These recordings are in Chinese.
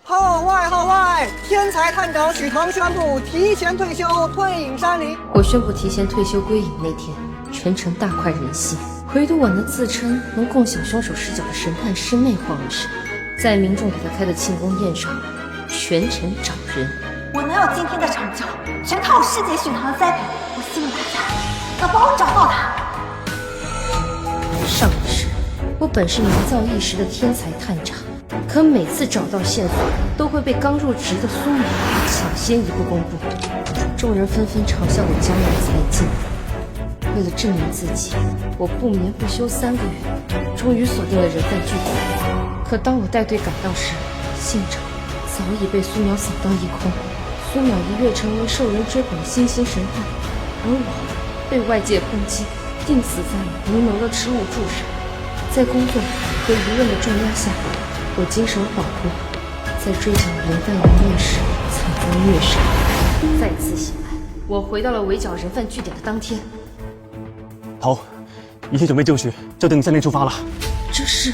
号外！天才探长许腾宣布提前退休，退隐山林。我宣布提前退休归隐那天，全城大快人心。唯独我那自称能共享凶手视角的神探师妹慌了神，在民众给他开的庆功宴上，全程找人。我能有今天的成就，全靠我师姐许腾的栽培。我希望大家能帮我找到他。上一世，我本是名噪一时的天才探长，可每次找到线索，都会被刚入职的苏淼抢先一步公布。众人纷纷嘲笑我江郎才尽。为了证明自己，我不眠不休3个月，终于锁定了人犯据点。可当我带队赶到时，现场早已被苏淼扫荡一空。苏淼一跃成为受人追捧的新兴神探，而我被外界抨击，定死在了无能的吃物柱上。在工作和舆论的重压下，我经手保护，在追缴人犯营业时惨遭虐杀。再次醒来，我回到了围剿人犯据点的当天。好，一切准备就绪，就等你3点出发了。这是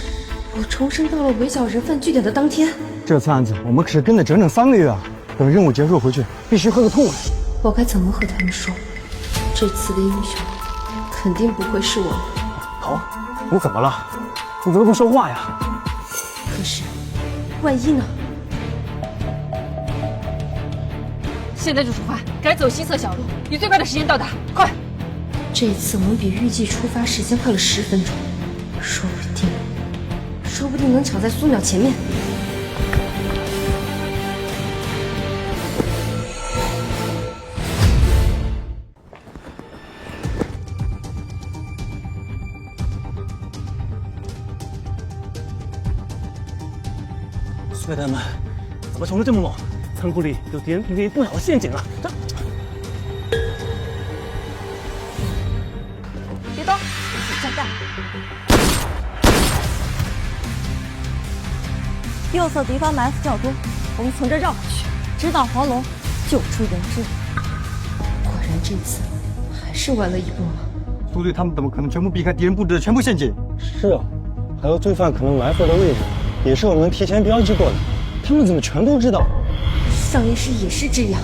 我重生到了围剿人犯据点的当天。这次案子我们可是跟了整整3个月啊！等任务结束回去，必须喝个痛快。我该怎么和他们说？这次的英雄肯定不会是我们。好，你怎么了？你怎么不说话呀？可是，万一呢？现在就出发，改走西侧小路，以最快的时间到达，快！这次我们比预计出发时间快了10分钟，说不定能抢在苏淼前面。血袋们怎么冲得这么猛？仓库里有敌人平定不少陷阱啊！别动，我站站。右侧敌方埋伏较多，我们从这绕过去，直捣黄龙，救出人质。果然这次还是晚了一步吗？部队他们怎么可能全部避开敌人布置的全部陷阱？是啊，还有罪犯可能埋伏的位置，也是我们提前标记过的。他们怎么全都知道？上一世也是这样。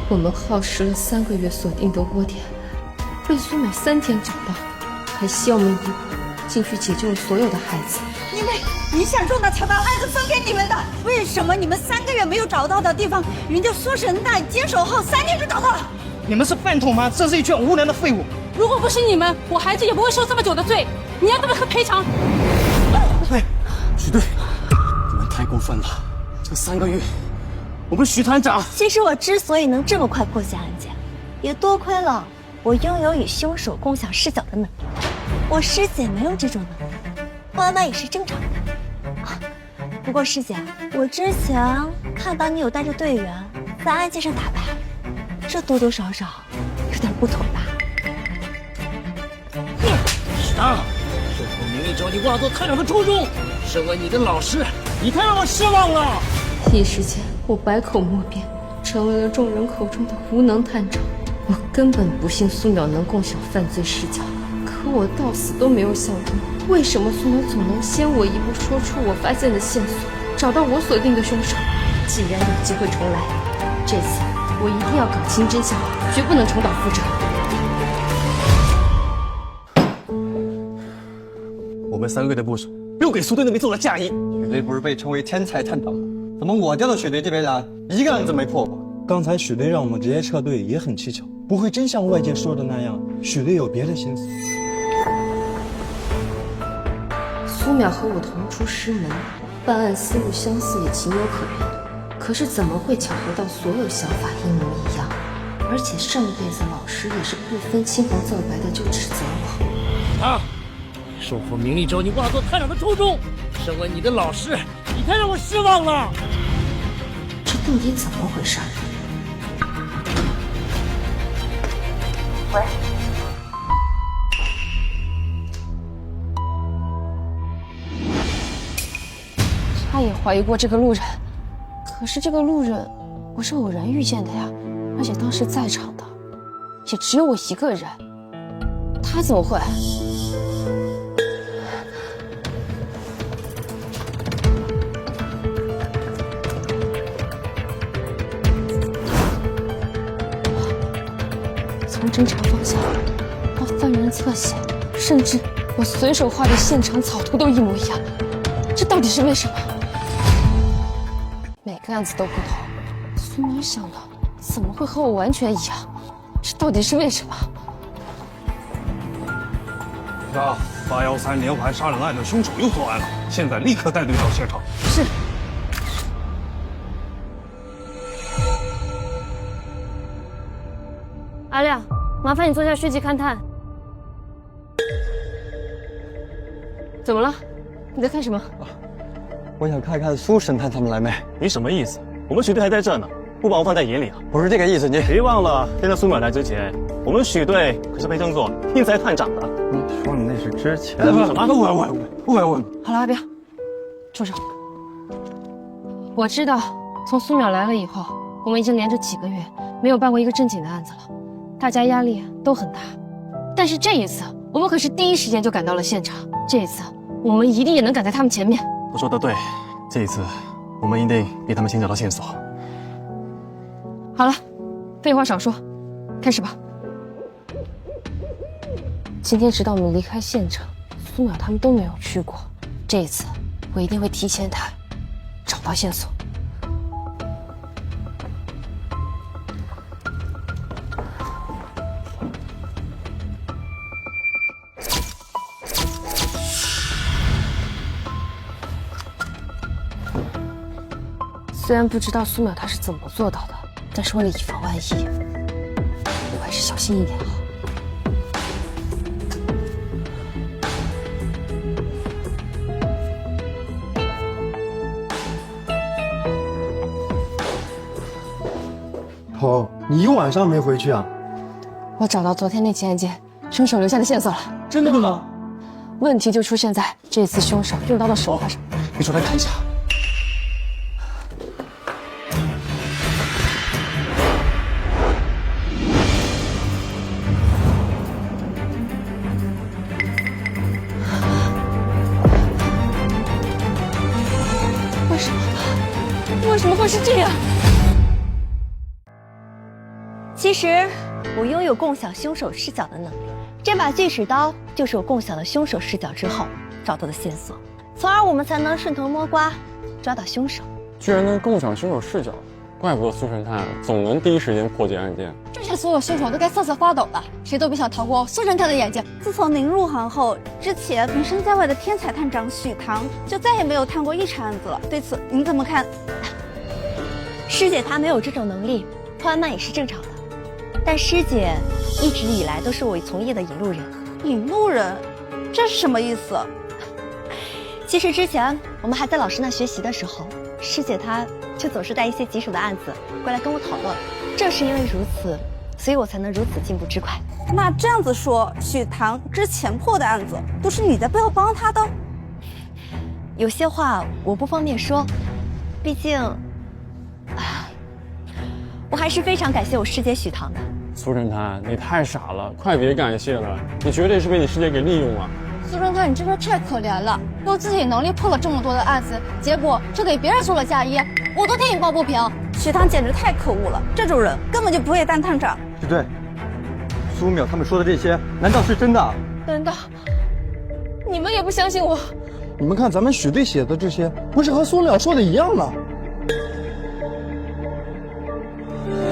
我们耗时了3个月锁定的窝点，被苏淼3天找到，还先我们一步进去解救了所有的孩子。因为你想重大抢到案子分给你们的，为什么你们3个月没有找到的地方，人家苏神探坚守后3天就找到了？你们是饭桶吗？这是一群无能的废物！如果不是你们，我孩子也不会受这么久的罪。你要怎么赔偿？哎，许队，你们太过分了！这3个月，我们许团长……其实我之所以能这么快破解案件，也多亏了我拥有与凶手共享视角的能力。我师姐没有这种能力，妈妈也是正常的。不过师姐，我之前看到你有带着队员在案件上打牌，这多多少少有点不妥吧？上，受过名利找你化作探长的初衷，身为你的老师，你太让我失望了。一时间，我百口莫辩，成为了众人口中的无能探长。我根本不信苏淼能共享犯罪视角，可我到死都没有想通，为什么苏淼总能先我一步说出我发现的线索，找到我锁定的凶手。既然有机会重来，这次我一定要搞清真相，绝不能重蹈覆辙。我们3个月的部署，又给苏队那边做了嫁衣。许队不是被称为天才探长吗？怎么我调到许队这边来，一个案子没破过？刚才许队让我们直接撤队也很蹊跷，不会真像外界说的那样，许队有别的心思。苏淼和我同出师门，办案思路相似也情有可原，可是怎么会巧合到所有想法一模一样？而且上辈子老师也是不分青红皂白的就指责我。他受过名利找你化作探长的初衷，身为你的老师，你太让我失望了。这到底怎么回事？喂，他也怀疑过这个路人，可是这个路人我是偶然遇见的呀，而且当时在场的也只有我一个人，他怎么会？从侦查方向到犯人侧写，甚至我随手画的现场草图都一模一样，这到底是为什么？每个案子都不同，苏苗想的怎么会和我完全一样？这到底是为什么？啊，813连环杀人案的凶手又作案了，现在立刻带队到现场。是。阿亮，麻烦你做下续集勘探。怎么了？你在看什么？我想看看苏神探他们来没。你什么意思？我们许队还在这呢，不把我放在眼里啊？不是这个意思，你别忘了，在苏淼来之前，我们许队可是被称作天才探长的。你说你那是之前。什么？我。好了，阿彪，住手！我知道，从苏淼来了以后，我们已经连着几个月没有办过一个正经的案子了，大家压力都很大。但是这一次，我们可是第一时间就赶到了现场。这一次，我们一定也能赶在他们前面。我说的对，这一次我们一定比他们先找到线索。好了，废话少说，开始吧。今天直到我们离开现场，苏淼他们都没有去过。这一次，我一定会提前找到线索。虽然不知道苏淼他是怎么做到的，但是为了以防万一，我还是小心一点好。头，你一晚上没回去啊？我找到昨天那起案件凶手留下的线索了。真的吗？问题就出现在这次凶手用刀的手法上。你出来看一下。为什么会是这样？其实我拥有共享凶手视角的能力，这把锯齿刀就是我共享了凶手视角之后找到的线索，从而我们才能顺藤摸瓜抓到凶手。居然能共享凶手视角，怪不得苏神探总能第一时间破解案件。这下所有凶手都该瑟瑟发抖了，谁都别想逃过苏神探的眼睛。自从您入行后，之前名声在外的天才探长许唐就再也没有探过一场案子了，对此您怎么看？师姐她没有这种能力，破案慢也是正常的。但师姐一直以来都是我从业的引路人。引路人，这是什么意思？其实之前我们还在老师那学习的时候，师姐她就总是带一些棘手的案子过来跟我讨论。正是因为如此，所以我才能如此进步之快。那这样子说，许唐之前破的案子都是你在背后帮他的？有些话我不方便说，毕竟，我还是非常感谢我师姐许唐的。苏神探，你太傻了，快别感谢了，你绝对是被你师姐给利用了。苏神探，你真的太可怜了，用自己能力破了这么多的案子，结果却给别人做了嫁衣，我都替你抱不平。许唐简直太可恶了，这种人根本就不配当探长。许队，苏淼他们说的这些，难道是真的？难道你们也不相信我？你们看咱们许队写的这些，不是和苏淼说的一样吗？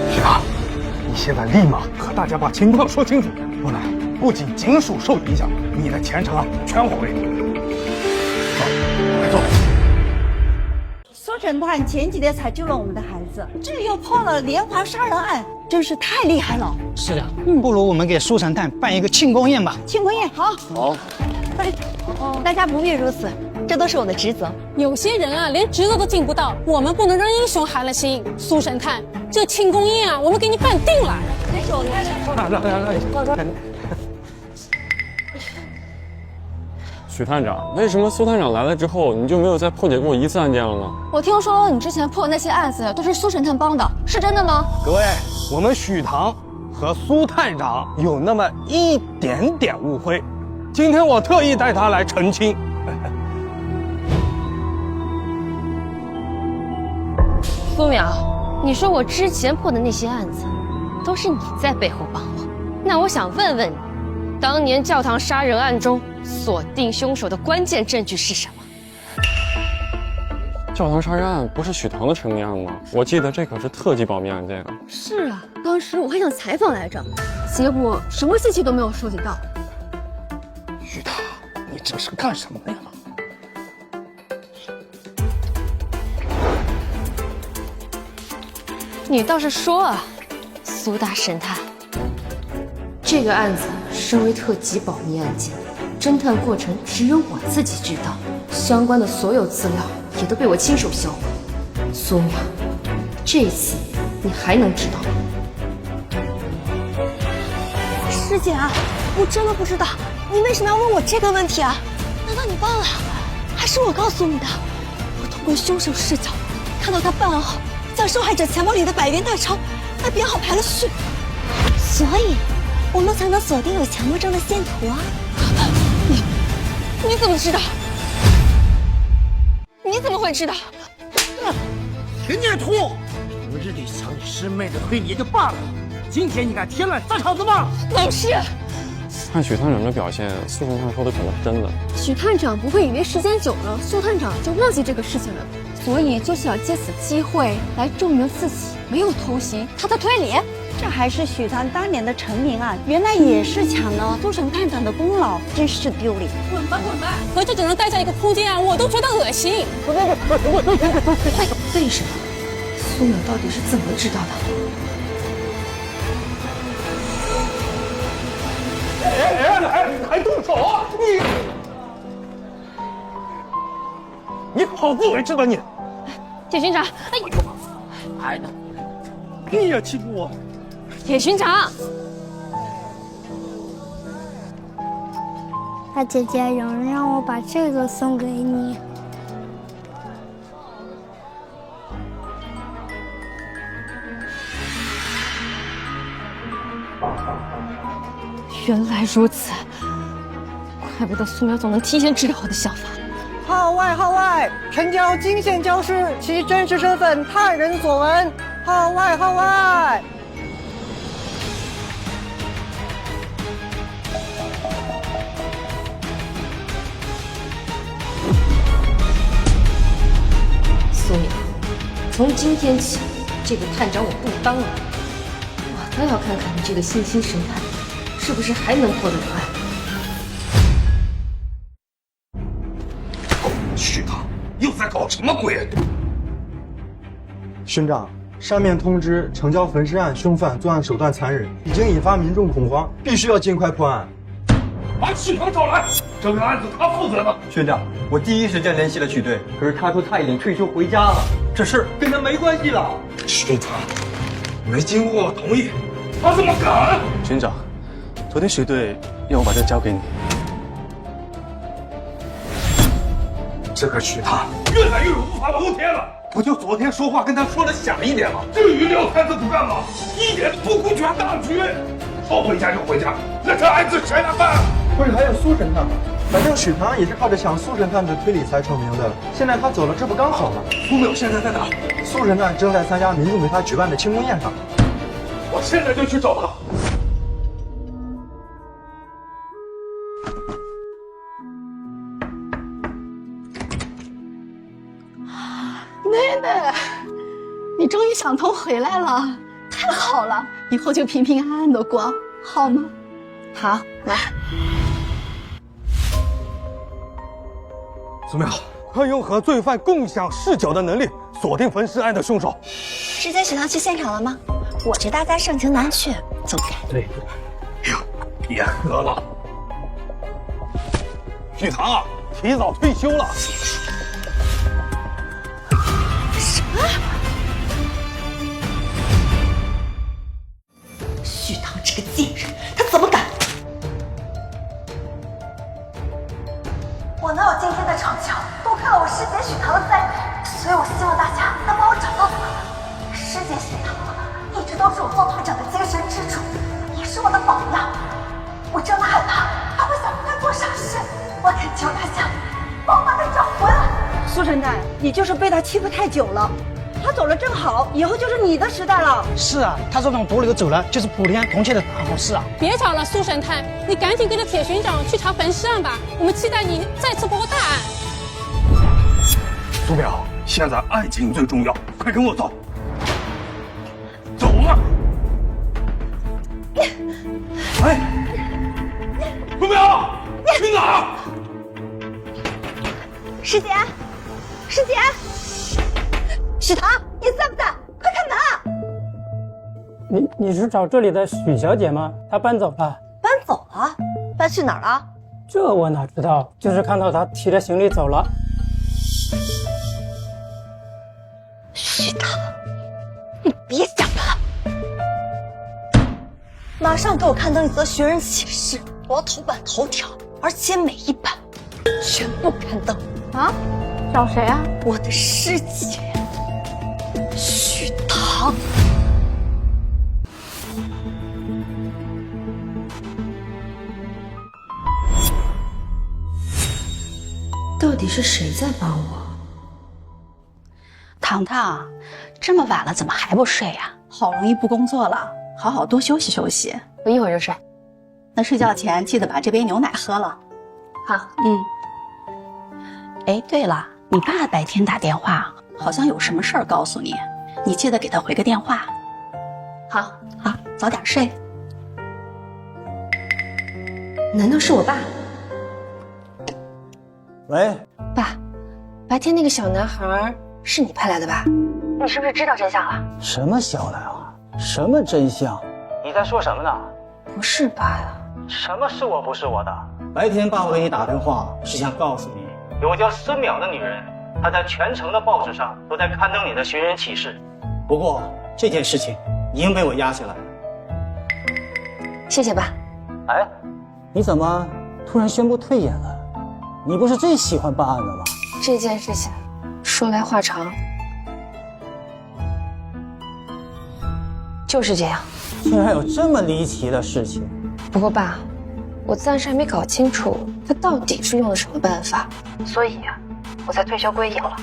许唐，你现在立马和大家把情况说清楚，不然不仅警署受影响，你的前程全毁。走，快走。苏神探前几天才救了我们的孩子，这又破了连环杀人案，真是太厉害了。是的，不如我们给苏神探办一个庆功宴吧。庆功宴，好。好。大家不必如此，这都是我的职责。有些人啊，连职责都尽不到，我们不能让英雄寒了心。苏神探，这庆功宴啊，我们给你办定了。来。许探长，为什么苏探长来了之后，你就没有再破解过一次案件了呢？我听说你之前破的那些案子都是苏神探帮的，是真的吗？各位，我们许唐和苏探长有那么一点点误会，今天我特意带他来澄清。苏淼，你说我之前破的那些案子，都是你在背后帮我，那我想问问你，当年教堂杀人案中锁定凶手的关键证据是什么？教堂杀人案不是许唐的成名案吗？我记得这可是特级保密案件啊。是啊，当时我还想采访来着，结果什么信息都没有收集到。许唐，你这是干什么呀？你倒是说啊，苏大神探。这个案子身为特级保密案件，侦探过程只有我自己知道，相关的所有资料也都被我亲手销毁。苏淼，这次你还能知道吗？师姐啊，我真的不知道，你为什么要问我这个问题啊？难道你忘了？还是我告诉你的？我通过凶手视角，看到他办案后，将受害者钱包里的100元大钞还编好排了序，所以我们才能锁定有强迫症的线图啊！你怎么知道？你怎么会知道？田念图，昨日里想你师妹的推理也就罢了，今天你敢添乱砸场子吗？老师，看许探长的表现，苏神探说的可能是真的。许探长不会以为时间久了，苏探长就忘记这个事情了，所以就是要借此机会来证明自己没有偷袭他的推理。这还是许唐当年的成名案，原来也是抢了苏神探长的功劳，真是丢脸！滚吧滚吧！和这只能待在一个空间啊，我都觉得恶心。为什么？苏淼到底是怎么知道的？还动手啊！你好不为之吧你！铁巡长，哎，你也欺负我！铁巡长，大姐姐，有人让我把这个送给你。原来如此，怪不得苏淼总能提前知道我的想法。号外！呈交金线教师，其真实身份探人所闻。号外！苏淼，从今天起，这个探长我不当了。我倒要看看你这个新兴神探，是不是还能破得了案？许唐又在搞什么鬼？巡长，上面通知城郊焚尸案凶犯作案手段残忍，已经引发民众恐慌，必须要尽快破案。把许唐找来，这个案子他负责的。学长，我第一时间联系了许队，可是他说他已经退休回家了，这事跟他没关系了。许唐没经过我同意，他怎么敢？巡长，昨天许队让我把这交给你。这个许唐越来越无法无天了，不就昨天说话跟他说的响一点吗？至于撂摊子不干嘛，一点不顾全大局。说回家就回家，那这案子谁来办？不是还有苏神探吗？反正许唐也是靠着抢苏神探的推理才成名的，现在他走了，这不刚好吗？苏淼现在在哪？苏神探正在参加民众给他举办的庆功宴上。我现在就去找他。妹妹，你终于想通回来了，太好了，以后就平平安安的过，好吗？好，来。苏淼，快用和罪犯共享视角的能力锁定焚尸案的凶手。直接许唐去现场了吗？我这大家盛情难却，走开。对，哟，别喝了。许唐啊，提早退休了。什么？许唐这个贱人，他怎么敢？我能有今天的成就，多亏了我师姐许唐的栽培，所以我希望大家能帮我找到他。师姐许唐一直都是我做探长的精神支柱，也是我的榜样。我真的害怕他会想着再做傻事，我恳求大家帮我把他找回来。苏神探，你就是被他欺负太久了，他走了正好，以后就是你的时代了。是啊，他这种毒瘤走了，就是普天同庆的大好事啊！别吵了，苏神探，你赶紧跟着铁巡长去查焚尸案吧，我们期待你再次破获大案。苏淼，现在爱情最重要，快跟我走。走啊！哎，苏淼，去哪儿？师姐，师姐，许唐，你在不在？快开门啊！你是找这里的许小姐吗？她搬走了。搬走了？搬去哪儿了？这我哪知道，就是看到她提着行李走了。许唐，你别想了！马上给我刊登一则寻人启事，我要头版头条，而且每一版全部刊登。啊？找谁啊？我的师姐许唐。到底是谁在帮我？糖糖，这么晚了怎么还不睡呀？好容易不工作了，好好多休息休息。我一会儿就睡。那睡觉前记得把这杯牛奶喝了。好。哎，对了，你爸白天打电话，好像有什么事儿告诉你，你记得给他回个电话。好，好，早点睡。难道是我爸？喂，爸，白天那个小男孩是你派来的吧？你是不是知道真相了？什么小男孩？什么真相？你在说什么呢？不是爸呀。什么是我不是我的？白天爸爸给你打电话是想告诉你，有个叫孙淼的女人，她在全城的报纸上都在刊登你的寻人启事。不过这件事情已经被我压下来了。谢谢爸。哎，你怎么突然宣布退演了？你不是最喜欢办案的吗？这件事情说来话长，就是这样。居然有这么离奇的事情！不过爸，我暂时还没搞清楚他到底是用了什么办法，所以我才退休归隐了。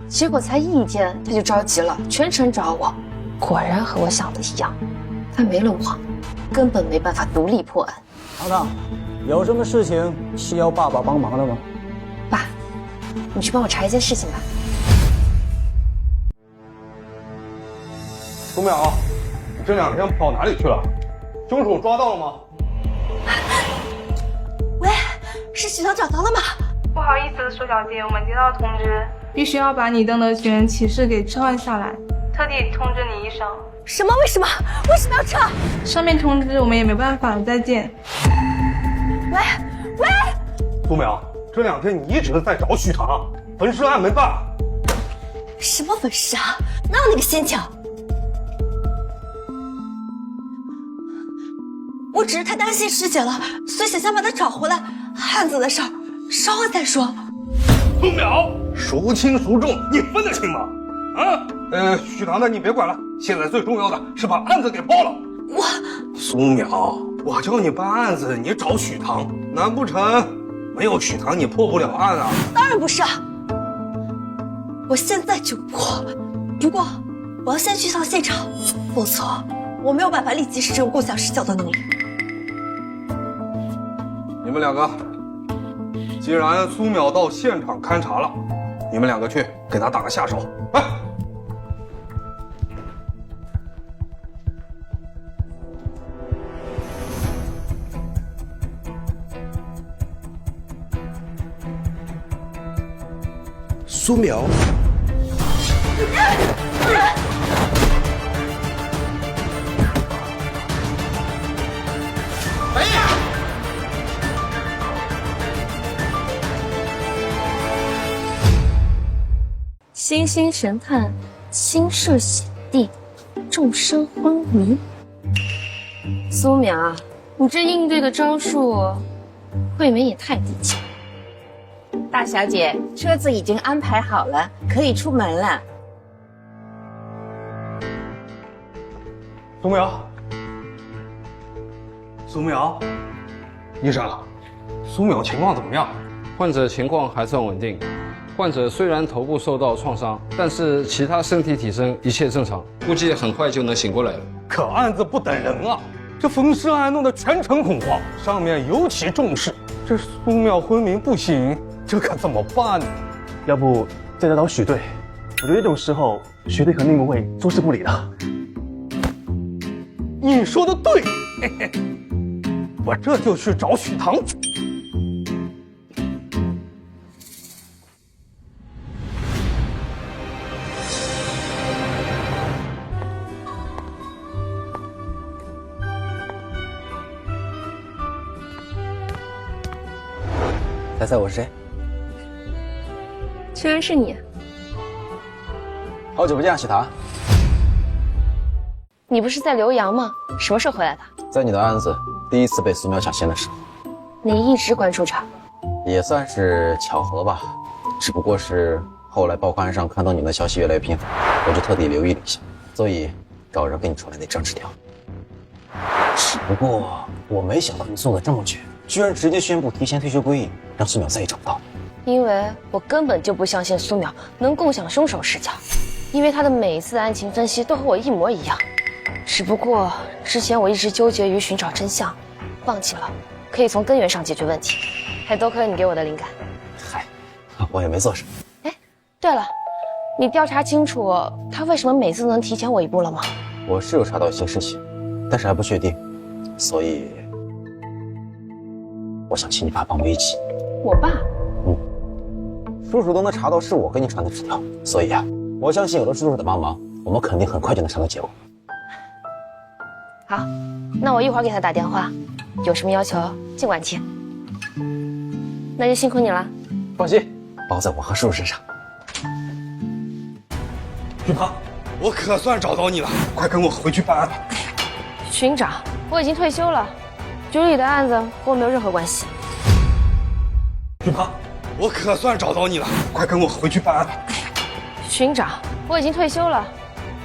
结果才一天他就着急了，全程找我。果然和我想的一样，他没了我，根本没办法独立破案。糖糖，有什么事情需要爸爸帮忙的吗？爸，你去帮我查一件事情吧。苏淼，你这2天跑哪里去了？凶手抓到了吗？喂，是许唐找到了吗？不好意思，苏小姐，我们接到通知，必须要把你登的寻人启事给撤换下来，特地通知你一声。什么？为什么？为什么要撤？上面通知我们也没办法了，再见。喂，苏淼，这2天你一直在找许唐，焚尸案没办。什么焚尸啊？哪有那个心情？我只是太担心师姐了，所以想把她找回来。案子的事儿稍后再说。苏淼，孰轻孰重，你分得清吗？许唐的你别管了，现在最重要的是把案子给破了。苏淼，我叫你办案子，你找许唐，难不成没有许唐你破不了案啊？当然不是，我现在就破。不过我要先去趟现场，否则我没有办法立即使用共享视角的能力。你们2个，既然苏淼到现场勘查了，你们2个去给他打个下手。来。苏淼，哎呀！星星神探，亲涉险地，众生昏迷。苏淼，你这应对的招数，未免也太低级了。大小姐，车子已经安排好了，可以出门了。苏淼，苏淼，医生，苏淼情况怎么样？患者情况还算稳定，患者虽然头部受到创伤，但是其他身体体征一切正常，估计很快就能醒过来了。可案子不等人啊！这冯尸案弄得全城恐慌，上面尤其重视。这苏淼昏迷不醒，这可怎么办呢？要不再找找许队？我觉得这种时候，许队和内务会坐视不理的。你说的对，嘿嘿，我这就去找许唐。猜猜我是谁？居然是你！好久不见，许唐。你不是在留洋吗？什么时候回来的？在你的案子第一次被苏淼抢先的时候，你一直关注着，也算是巧合吧。只不过是后来报刊上看到你的消息越来越频繁，我就特地留意了一下，所以找人给你传来那张纸条。只不过我没想到你做的这么绝，居然直接宣布提前退休归隐，让苏淼再也找不到。因为我根本就不相信苏淼能共享凶手视角，因为他的每一次案情分析都和我一模一样。只不过之前我一直纠结于寻找真相，放弃了可以从根源上解决问题，还多亏了你给我的灵感。嗨，我也没做什么。哎，对了，你调查清楚他为什么每次都能提前我一步了吗？我是有查到一些事情，但是还不确定，所以我想请你爸帮我一起。我爸？叔叔都能查到是我给你传的纸条，所以啊，我相信有了叔叔的帮忙，我们肯定很快就能查到结果。好，那我一会儿给他打电话，有什么要求尽管提。那就辛苦你了。放心，包在我和叔叔身上。许唐，我可算找到你了，快跟我回去办案。巡长，我已经退休了，局里的案子和我没有任何关系。许唐，我可算找到你了，快跟我回去办案。巡长，我已经退休了，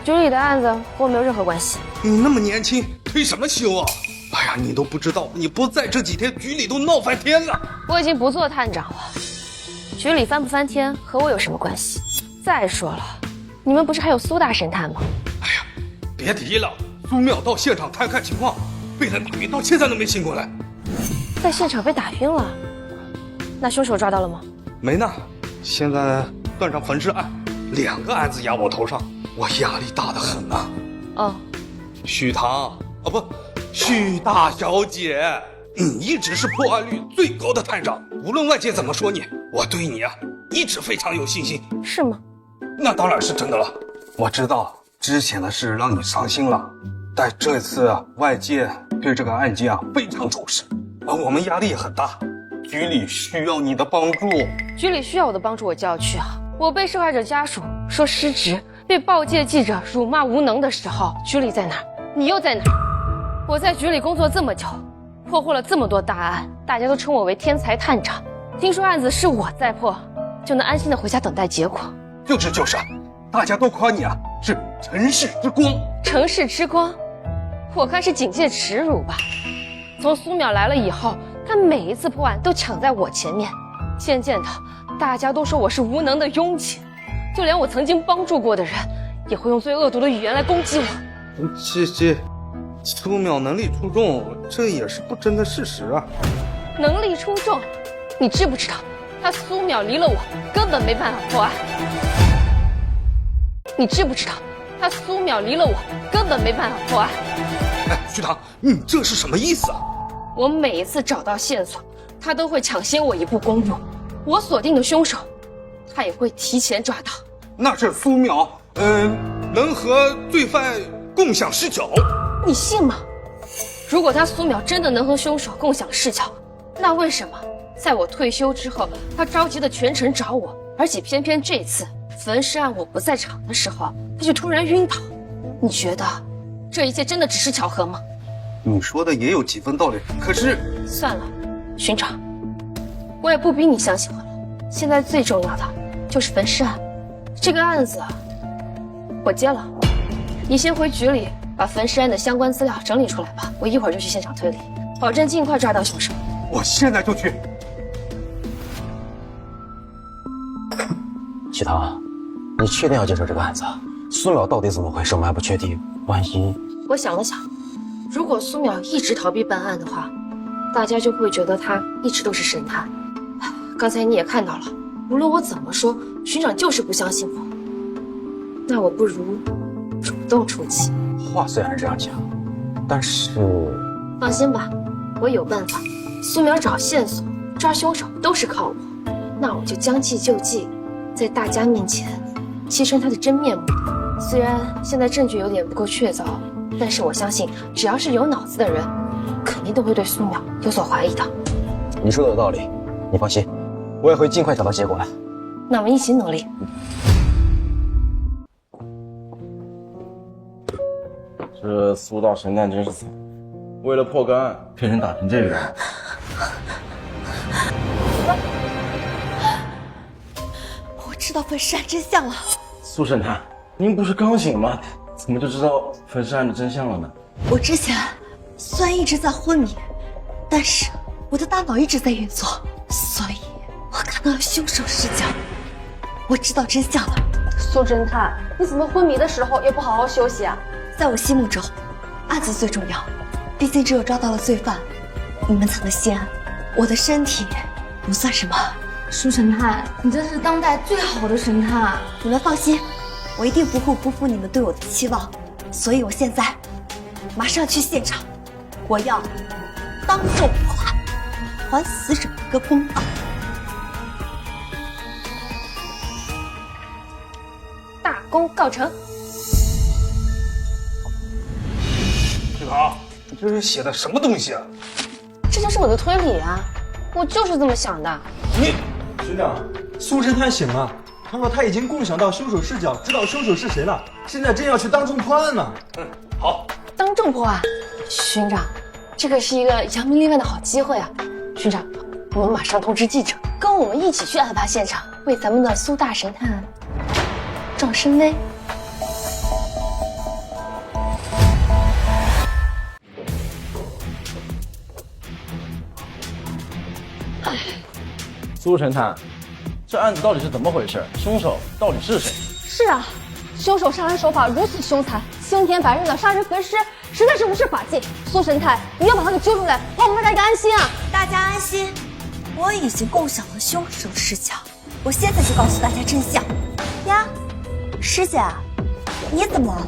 局里的案子和我没有任何关系。你那么年轻，退什么休啊？哎呀，你都不知道，你不在这几天，局里都闹翻天了。我已经不做探长了，局里翻不翻天和我有什么关系？再说了，你们不是还有苏大神探吗？哎呀，别提了，苏淼到现场探看情况，被人打晕，到现在都没醒过来。在现场被打晕了？那凶手抓到了吗？没呢，现在断上焚尸案，2个案子压我头上，我压力大得很呐。哦，许唐，哦不，许大小姐，你一直是破案率最高的探长，无论外界怎么说你，我对你啊一直非常有信心。是吗？那当然是真的了。我知道之前的事让你伤心了，但这次啊，外界对这个案件啊非常重视，而我们压力也很大，局里需要你的帮助。局里需要我的帮助，我就要去啊！我被受害者家属说失职，被报界记者辱骂无能的时候，局里在哪儿？你又在哪儿？我在局里工作这么久，破获了这么多大案，大家都称我为天才探长。听说案子是我在破，就能安心的回家等待结果。就是，大家都夸你啊，是城市之光。城市之光，我看是警界耻辱吧。从苏淼来了以后，他每一次破案都抢在我前面，渐渐的，大家都说我是无能的庸警，就连我曾经帮助过的人，也会用最恶毒的语言来攻击我。苏淼能力出众，这也是不争的事实啊。能力出众，你知不知道，他苏淼离了我，根本没办法破案。你知不知道，他苏淼离了我，根本没办法破案。哎，徐唐，你这是什么意思啊？我每一次找到线索，他都会抢先我一步公布。我锁定的凶手，他也会提前抓到。那是苏淼，能和罪犯共享视角。你信吗？如果他苏淼真的能和凶手共享视角，那为什么在我退休之后，他召集的全程找我，而且偏偏这次焚尸案我不在场的时候，他就突然晕倒？你觉得这一切真的只是巧合吗？你说的也有几分道理，可是算了，巡长，我也不逼你相信我了。现在最重要的就是焚尸案，这个案子我接了，你先回局里把焚尸案的相关资料整理出来吧，我一会儿就去现场推理，保证尽快抓到凶手。我现在就去。许唐，你确定要接手这个案子？苏淼到底怎么回事？我们还不确定，万一……我想了想，如果苏淼一直逃避办案的话，大家就会觉得他一直都是神探。刚才你也看到了，无论我怎么说，巡长就是不相信我。那我不如主动出击。话虽然是这样讲，但是……放心吧，我有办法。苏淼找线索、抓凶手都是靠我，那我就将计就计，在大家面前揭穿他的真面目。虽然现在证据有点不够确凿，但是我相信，只要是有脑子的人，肯定都会对苏淼有所怀疑的。你说的有道理，你放心，我也会尽快找到结果的。那我们一起努力。这苏大神探真是惨，为了破个案，被人打成这个样子。我知道粉尸案真相了。苏神探，您不是刚醒吗？怎么就知道粉尸案的真相了呢？我之前虽然一直在昏迷，但是我的大脑一直在运作，所以我看到了凶手视角，我知道真相了。苏侦探，你怎么昏迷的时候也不好好休息啊？在我心目中，案子最重要，毕竟只有抓到了罪犯，你们才能心安。我的身体不算什么。苏神探，你真是当代最好的神探。你们放心，我一定不会辜负你们对我的期望。所以我现在马上去现场，我要当众破案，还死者一个公道。大功告成。许唐，你这是写的什么东西啊？这就是我的推理啊，我就是这么想的。学长，苏侦探醒了，他说他已经共享到凶手视角，知道凶手是谁了，现在正要去当众破案呢。好，当众破案，巡长，这个是一个扬名立万的好机会啊！巡长，我们马上通知记者，跟我们一起去案发现场，为咱们的苏大神探壮声威。苏神探，这案子到底是怎么回事？凶手到底是谁？是啊，凶手杀人手法如此凶残，青天白日的杀人焚尸，实在是无视法纪。苏神探，你要把他给揪出来，让我们大家安心啊！大家安心，我已经共享了凶手视角，我现在就告诉大家真相。呀，师姐，你怎么了？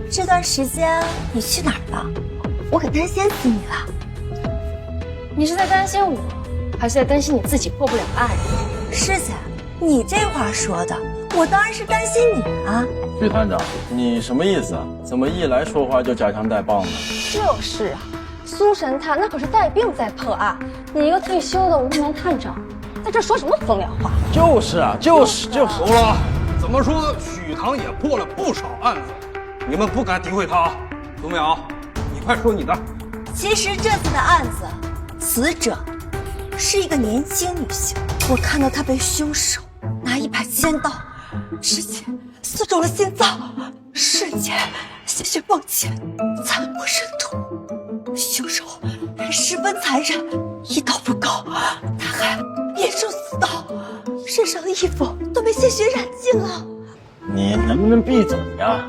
这段时间你去哪儿了？我可担心死你了。你是在担心我，还是在担心你自己破不了案？师姐，你这话说的，我当然是担心你啊。徐探长，你什么意思啊？怎么一来说话就夹枪带棒的？就是啊，苏神探那可是带病在破案，你一个退休的无名探长，在这说什么风凉话？就是啊，就是够了。怎么说，许唐也破了不少案子，你们不敢诋毁他。苏淼，你快说你的。其实这次的案子，死者是一个年轻女性，我看到她被凶手拿一把尖刀直接刺中了心脏，瞬间鲜血迸溅，惨不忍睹。凶手还十分残忍，一刀不够，他还连中4刀，身上的衣服都被鲜血染尽了。你能不能闭嘴呀？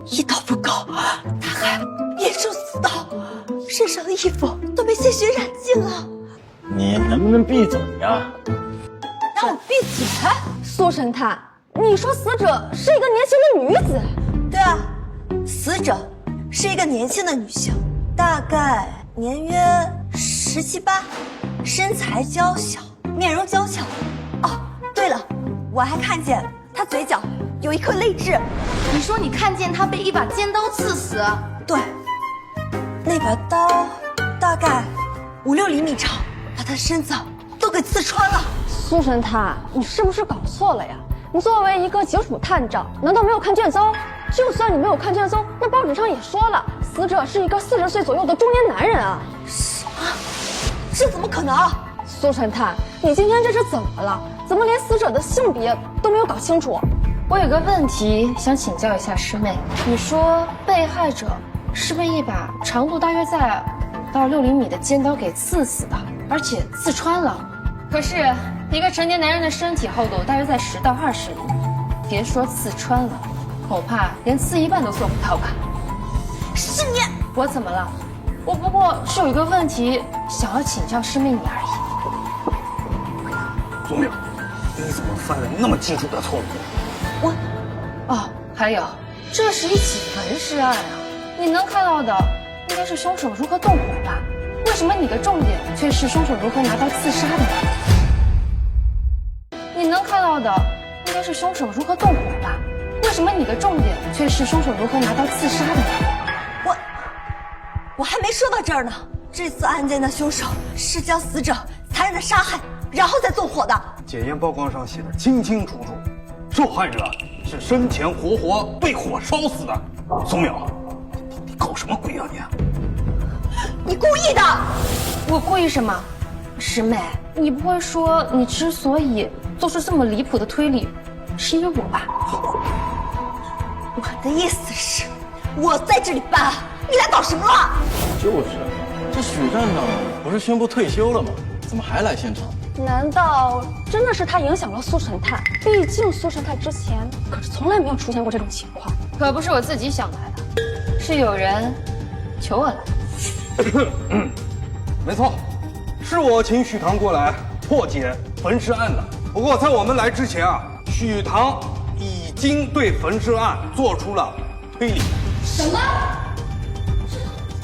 一刀不够，他还连中4刀，身上的衣服都被鲜血染尽了。你能不能闭嘴呀？让我闭嘴！苏神探，你说死者是一个年轻的女子？对啊，死者是一个年轻的女性，大概年约17、18，身材娇小，面容娇俏。哦，对了，我还看见她嘴角有一颗泪痣。你说你看见她被一把尖刀刺死？对，那把刀大概5、6厘米长，把她身子都给刺穿了。苏神探，你是不是搞错了呀？你作为一个警署探长，难道没有看卷宗？就算你没有看卷宗，那报纸上也说了，死者是一个40岁左右的中年男人啊！什么？这怎么可能？苏神探，你今天这是怎么了？怎么连死者的性别都没有搞清楚？我有个问题想请教一下师妹，你说被害者是被一把长度大约在5到6厘米的尖刀给刺死的，而且刺穿了。可是一个成年男人的身体厚度大约在10到20厘米，别说刺穿了，恐怕连刺一半都做不到吧。是你，我怎么了？我不过是有一个问题想要请教师妹你而已。苏淼，你怎么犯了那么基础的错误？哦，还有，这是一起焚尸案啊！你能看到的应该是凶手如何动火吧？为什么你的重点却是凶手如何拿刀刺杀的呢？你能看到的应该是凶手如何动火吧？为什么你的重点却是凶手如何拿刀刺杀的呢？我还没说到这儿呢。这次案件的凶手是将死者残忍的杀害，然后再纵火的。检验报告上写的清清楚楚，受害者是生前活活被火烧死的。苏淼，你搞什么鬼啊你？你故意的！我故意什么？师妹，你不会说你之所以做出这么离谱的推理，是因为我吧？我的意思是，我在这里办案，你来搞什么了？就是，这许站长不是宣布退休了吗？怎么还来现场？难道真的是他影响了苏神探？毕竟苏神探之前可是从来没有出现过这种情况。可不是我自己想来的，是有人求我来。没错，是我请许唐过来破解焚尸案的。不过在我们来之前啊，许唐已经对焚尸案做出了推理。什么？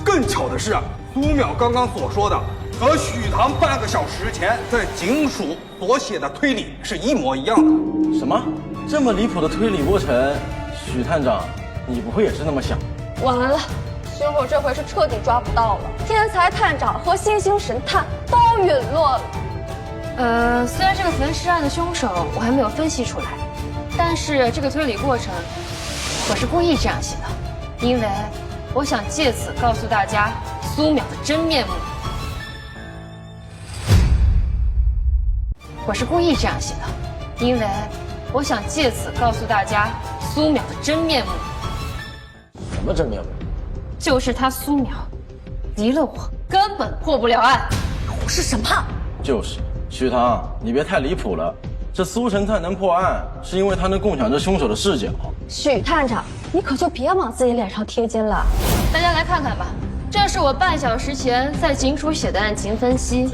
更巧的是啊，苏淼刚刚所说的和许唐半个小时前在警署所写的推理是一模一样的。什么？这么离谱的推理过程，许探长，你不会也是那么想？完了，凶手这回是彻底抓不到了，天才探长和新兴神探都陨落了。虽然这个焚尸案的凶手我还没有分析出来，但是这个推理过程我是故意这样写的，因为我想借此告诉大家苏淼的真面目。我是故意这样写的，因为我想借此告诉大家苏淼的真面目。什么真面目？就是他苏淼离了我，根本破不了案。我是什么？就是许唐，你别太离谱了。这苏神探能破案，是因为他能共享这凶手的视角。许探长，你可就别往自己脸上贴金了。大家来看看吧，这是我半小时前在警署写的案情分析，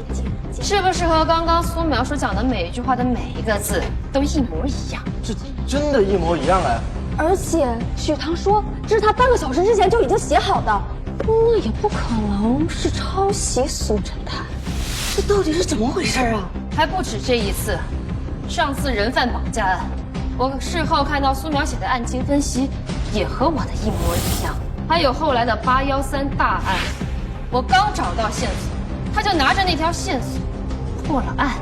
是不是和刚刚苏淼所讲的每一句话的每一个字都一模一样？这真的一模一样哎！而且许唐说这是他半个小时之前就已经写好的，那也不可能是抄袭苏侦探。这到底是怎么回事啊？还不止这一次，上次人贩绑架案，我事后看到苏淼写的案情分析也和我的一模一样。还有后来的813大案，我刚找到线索，他就拿着那条线索破了案。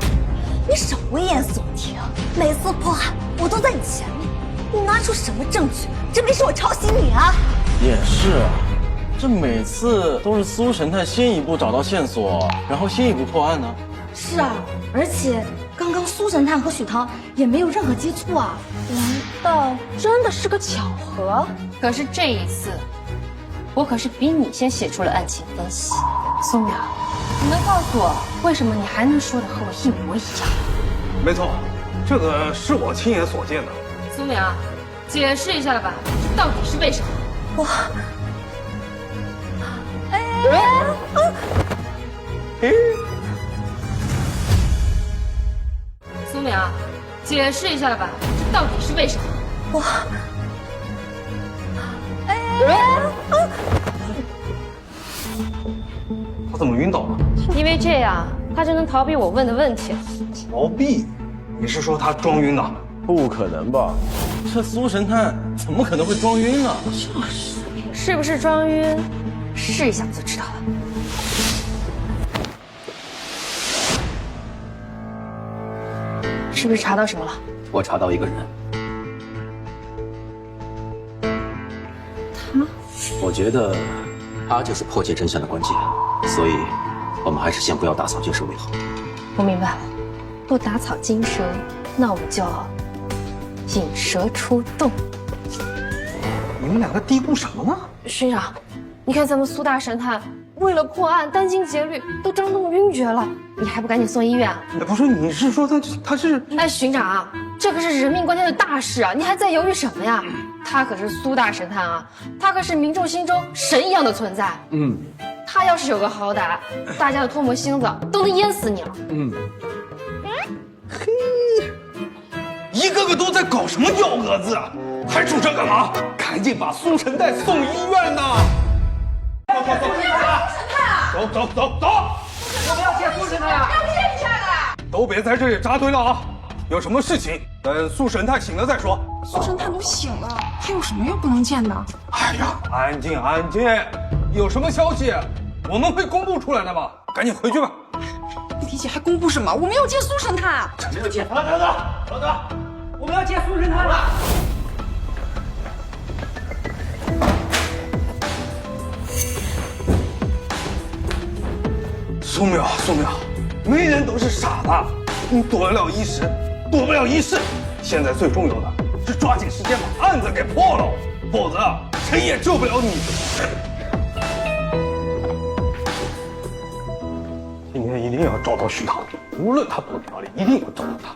你少危言耸听，每次破案我都在你前面，你拿出什么证据证明是我抄袭你啊？也是啊，这每次都是苏神探先一步找到线索，然后先一步破案呢。是啊，而且刚刚苏神探和许唐也没有任何接触啊。难道真的是个巧合？可是这一次，我可是比你先写出了案情分析。苏淼，你能告诉我为什么你还能说的和我一模一样？没错，这个是我亲眼所见的。苏淼，解释一下吧，到底是为什么？苏淼，解释一下吧，到底是为什么？他怎么晕倒了？因为这样，他就能逃避我问的问题了。逃避？你是说他装晕了？不可能吧？这苏神探怎么可能会装晕呢？是不是装晕？试一下就知道了。是不是查到什么了？我查到一个人。他？我觉得他就是破解真相的关键，所以我们还是先不要打草惊蛇为好。我明白了，不打草惊蛇，那我们就引蛇出洞。你们两个嘀咕什么呢？学长，你看咱们苏大神探为了破案殚精竭虑，都张栋晕厥了，你还不赶紧送医院啊？不是，你是说他是？哎，巡长，这可是人命关天的大事啊，你还在犹豫什么呀？他可是苏大神探啊，他可是民众心中神一样的存在。他要是有个好歹，大家的唾沫星子都能淹死你了。嘿，一个个都在搞什么幺蛾子啊？还杵这干嘛？赶紧把苏神探送医院呐！走！我们要见苏神探啊！要见一下的，都别在这里扎堆了啊！有什么事情等苏神探醒了再说。苏神探都醒了，还有什么又不能见的？哎呀，安静！有什么消息我们会公布出来的嘛？赶紧回去吧。李提姐还公布什么？我们要见苏神探。没有见。等，我们要见苏神探了。苏淼，没人都是傻的，你躲得了一时，躲不了一世。现在最重要的是抓紧时间把案子给破了，否则谁也救不了你。今天一定要找到徐棠，无论他躲哪里，一定要找到他。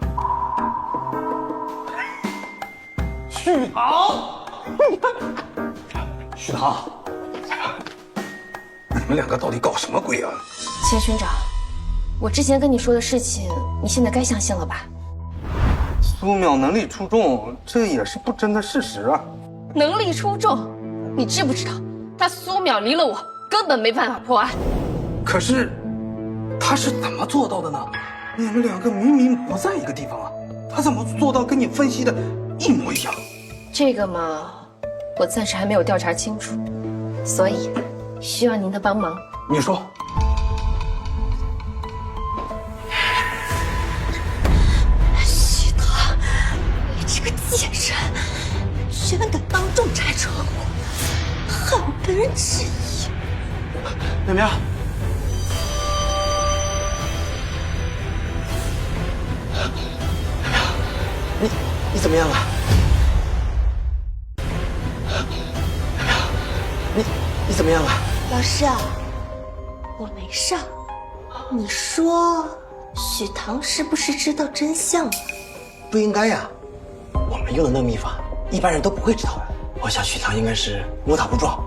徐棠，你们两个到底搞什么鬼啊？钱巡长，我之前跟你说的事情，你现在该相信了吧？苏淼能力出众，这也是不争的事实啊。能力出众？你知不知道，他苏淼离了我，根本没办法破案。可是，他是怎么做到的呢？你们两个明明不在一个地方啊，他怎么做到跟你分析的一模一样？这个嘛，我暂时还没有调查清楚，所以需要您的帮忙。你说。徐棠，你这个贱人，居然敢当众拆穿我，害我被人质疑。淼淼，你怎么样了？你怎么样了？老师啊，我没事。你说许棠是不是知道真相了？不应该呀，我们用的那个秘法，一般人都不会知道的。我想许棠应该是误打误撞。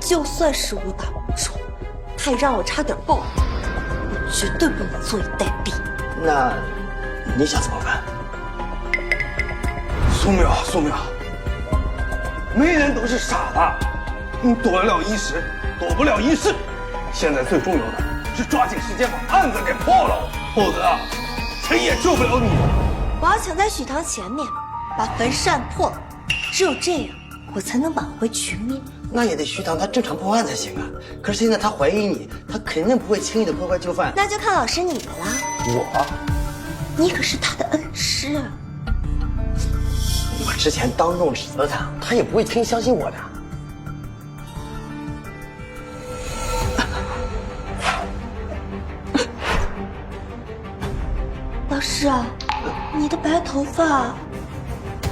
就算是误打误撞，他也让我差点报案，我绝对不能坐以待毙。那你想怎么办？苏淼，没人都是傻的，你躲得了一时，躲不了一世。现在最重要的是抓紧时间把案子给破了，否则谁也救不了你。我要抢在许棠前面，把焚尸案破了，只有这样，我才能挽回局面。那也得徐棠他正常破案才行啊。可是现在他怀疑你，他肯定不会轻易的破坏就范。那就看老师你的啦。我？你可是他的恩师啊。我之前当众指责他，他也不会听相信我的。老师啊，你的白头发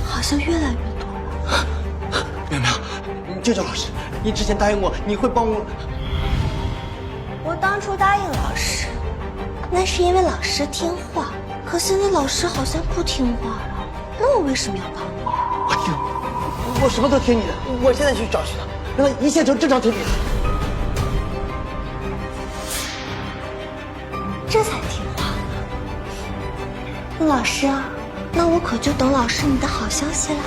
好像越来越多了。淼淼，你救救老师！你之前答应我你会帮我。我当初答应老师，那是因为老师听话，可现在老师好像不听话了，那我为什么要帮你？我什么都听你的，我现在去找徐棠，让他一切都正常推理。这才听话呢。老师啊，那我可就等老师你的好消息啦。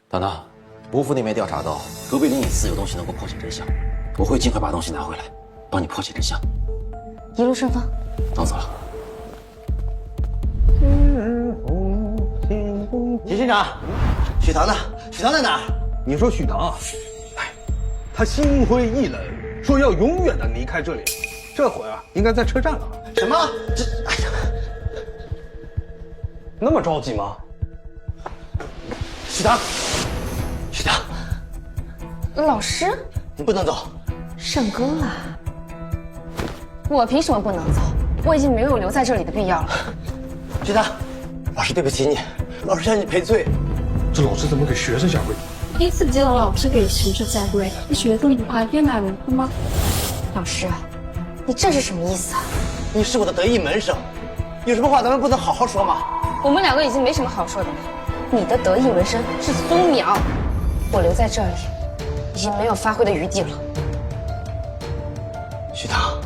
糖糖，吴府那边调查到隔壁灵隐寺有东西能够破解真相，我会尽快把东西拿回来，帮你破解真相。一路顺风。等走了。秦县长，许棠呢？许棠在哪儿？你说许棠啊？哎，他心灰意冷，说要永远的离开这里。这会儿啊，应该在车站了。什么？这……哎呀，那么着急吗？许棠，许棠，老师，你不能走。圣哥啊，我凭什么不能走？我已经没有留在这里的必要了。许棠，老师对不起你，老师向你赔罪。这老师怎么给学生下跪？第一次接到老师给学生下跪，这学生不怕天打人吗？老师，你这是什么意思啊？你是我的得意门生，有什么话咱们不能好好说吗？我们两个已经没什么好说的了。你的得意门生是苏淼，我留在这里已经没有发挥的余地了。徐棠，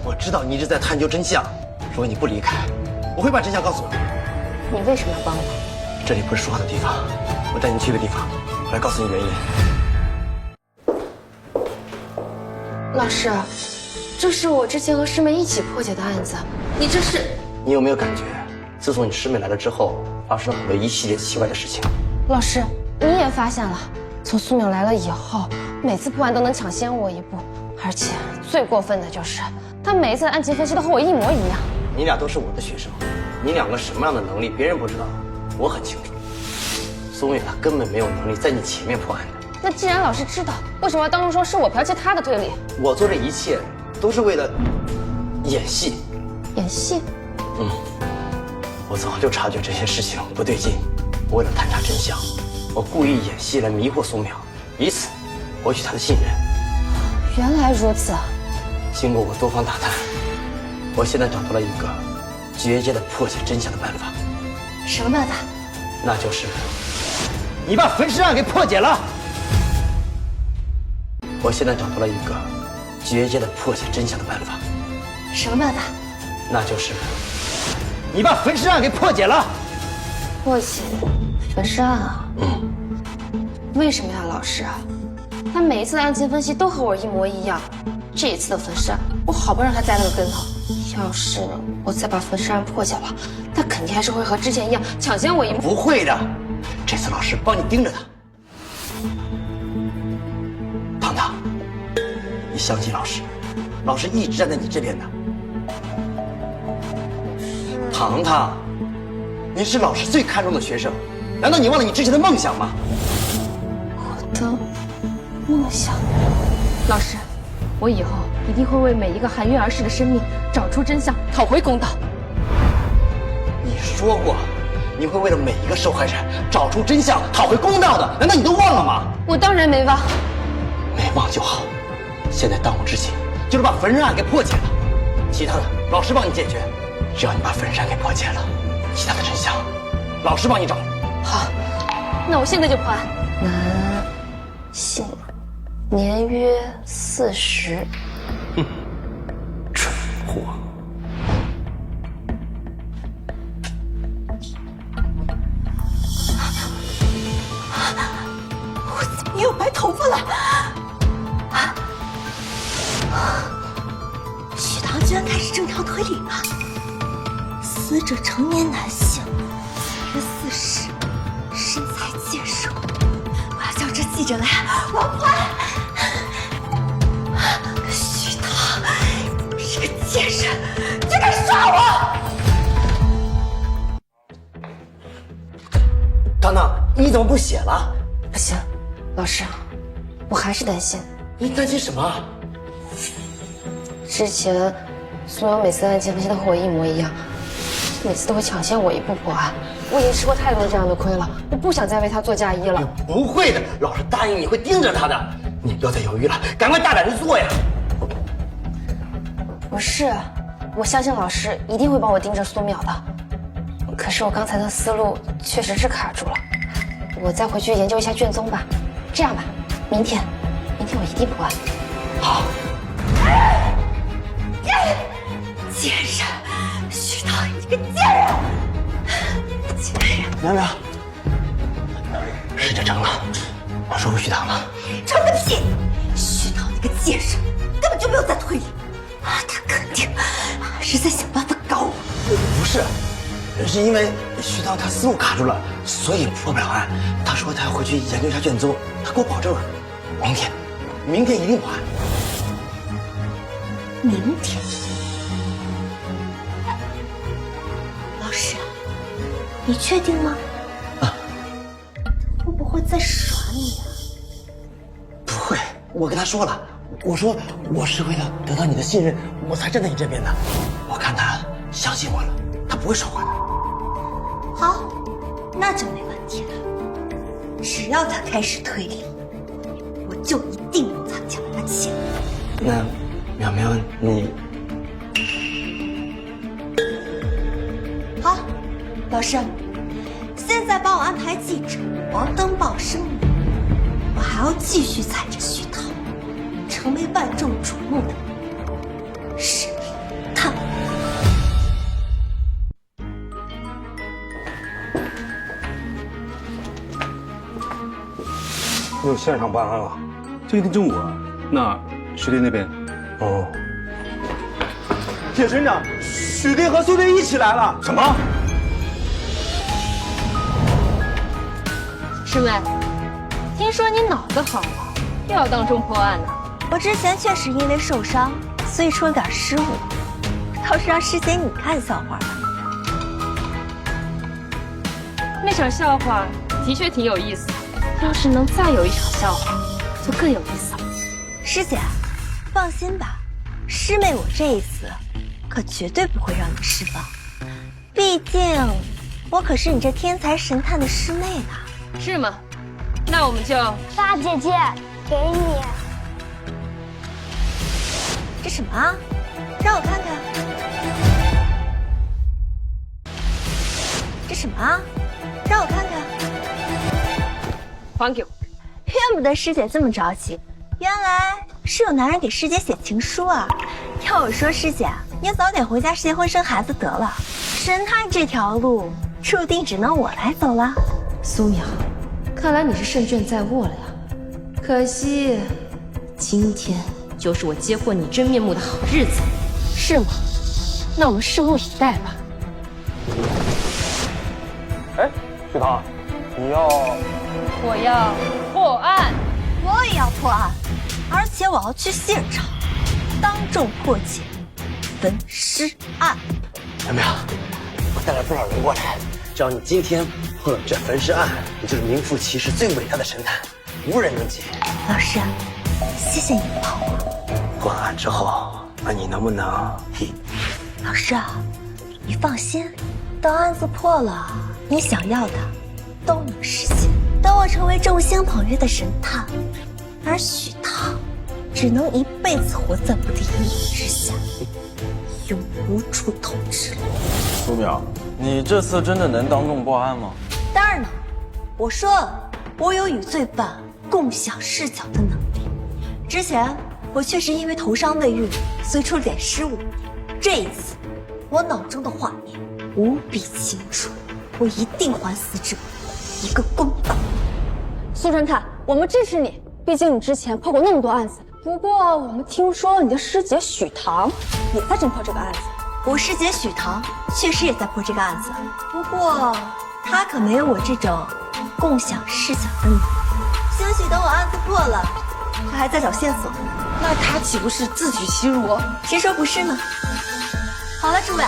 我知道你一直在探究真相，如果你不离开，我会把真相告诉你。你为什么要帮我？这里不是说话的地方，我带你去个地方，我来告诉你原因。老师，这是我之前和师妹一起破解的案子，你这是……你有没有感觉，自从你师妹来了之后，发生了很多一系列奇怪的事情？老师，你也发现了，从苏淼来了以后，每次破案都能抢先我一步，而且最过分的就是他每一次的案情分析都和我一模一样。你俩都是我的学生，你两个什么样的能力别人不知道，我很清楚。苏淼她根本没有能力在你前面破案的。那既然老师知道，为什么要当众说是我剽窃他的推理？我做这一切都是为了演戏。演戏？我早就察觉这些事情不对劲，为了探查真相，我故意演戏来迷惑苏淼，以此博取她的信任。原来如此。经过我多方打探，我现在找到了一个绝佳的破解真相的办法。什么办法？那就是你把焚尸案给破解了。我现在找到了一个绝佳的破解真相的办法。什么办法？那就是你把焚尸案给破解了。破解焚尸案啊？为什么呀，老师？他每一次的案情分析都和我一模一样，这一次的焚尸案，我好不容易让他栽了个跟头。要是我再把焚尸案破解了，他肯定还是会和之前一样抢先我一步。不会的，这次老师帮你盯着他。糖糖，你相信老师，老师一直站在你这边的。糖糖，你是老师最看重的学生，难道你忘了你之前的梦想吗？我的梦想。老师，我以后一定会为每一个含冤而逝的生命找出真相，讨回公道。你说过，你会为了每一个受害人找出真相，讨回公道的，难道你都忘了吗？我当然没忘。没忘就好。现在当务之急就是把焚尸案给破解了，其他的老师帮你解决。只要你把焚尸案给破解了，其他的真相老师帮你找。好，那我现在就破案。男，姓，年约40。蠢货！我怎么又白头发了？许棠居然开始正常推理了。死者成年男性，约40，身材健硕。我要叫这记者来，我要破案。许棠是个贱人，竟敢杀我！糖糖，你怎么不写了？不行，老师，我还是担心。你担心什么？之前苏淼每次案情分析都和我一模一样，每次都会抢先我一步破案。我已经吃过太多这样的亏了，我不想再为他做嫁衣了。不会的，老师答应你会盯着他的。你不要再犹豫了，赶快大胆的做呀！不是，我相信老师一定会帮我盯着苏淼的。可是我刚才的思路确实是卡住了，我再回去研究一下卷宗吧。这样吧，明天我一定破案。好。贱人，许棠，你个贱人！贱人！苗苗，时间长了，我说服许棠了。成个屁！许棠那个贱人根本就没有在推理，他肯定是在想办法搞我。不是，是因为许棠她思路卡住了，所以破不了案。她说她要回去研究一下卷宗，她给我保证了，明天一定破案。明天？老师，你确定吗？会不会在耍你啊？不会，我跟他说了，我说我是为了得到你的信任，我才站在你这边的。我看他相信我了，他不会说谎的。好，那就没问题了。只要他开始推理，我就一定能参加他钱。那苗苗，你好，老师，现在帮我安排记者王登报声明，我还要继续踩着徐涛，成为万众瞩目的实力探。有现场办案了，这一天中午啊。那徐队那边？哦。铁船长，许队和苏队一起来了。什么？师妹，听说你脑子好了，又要当众破案呢？我之前确实因为受伤，所以出了点失误，倒是让师姐你看笑话吧。那场笑话的确挺有意思，要是能再有一场笑话，就更有意思了。师姐，放心吧，师妹我这一次可绝对不会让你失望，毕竟我可是你这天才神探的师妹呢。是吗？那我们就……大姐姐，给你。这什么啊？让我看看。这什么啊？让我看看。还给我。怨不得师姐这么着急，原来是有男人给师姐写情书啊。要我说，师姐，你早点回家结婚生孩子得了，神探这条路注定只能我来走了。苏淼，看来你是胜券在握了呀。可惜，今天就是我揭破你真面目的好日子。是吗？那我们拭目以待吧。哎，徐涛，你要？我要破案。我也要破案，而且我要去现场，当众破解焚尸案。苗苗，我带了不少人过来，只要你今天破了这焚尸案，你就是名副其实最伟大的神探，无人能及。老师，谢谢你的帮忙。破案之后，那你能不能？老师啊，你放心，等案子破了，你想要的都能实现。等我成为众星捧月的神探，而许涛只能一辈子活在我的阴影之下，永无出头之路。苏淼，你这次真的能当众破案吗？当然能，我说了，我有与罪犯共享视角的能力。之前我确实因为头伤未愈，所以出了点失误。这一次，我脑中的画面无比清楚，我一定还死者一个公道。苏侦探，我们支持你，毕竟你之前破过那么多案子。不过我们听说你的师姐许唐也在侦破这个案子。我师姐许唐确实也在破这个案子，不过她可没有我这种共享视角的能力。兴许等我案子破了，她还在找线索，那她岂不是自取其辱？谁说不是呢？好了，诸位，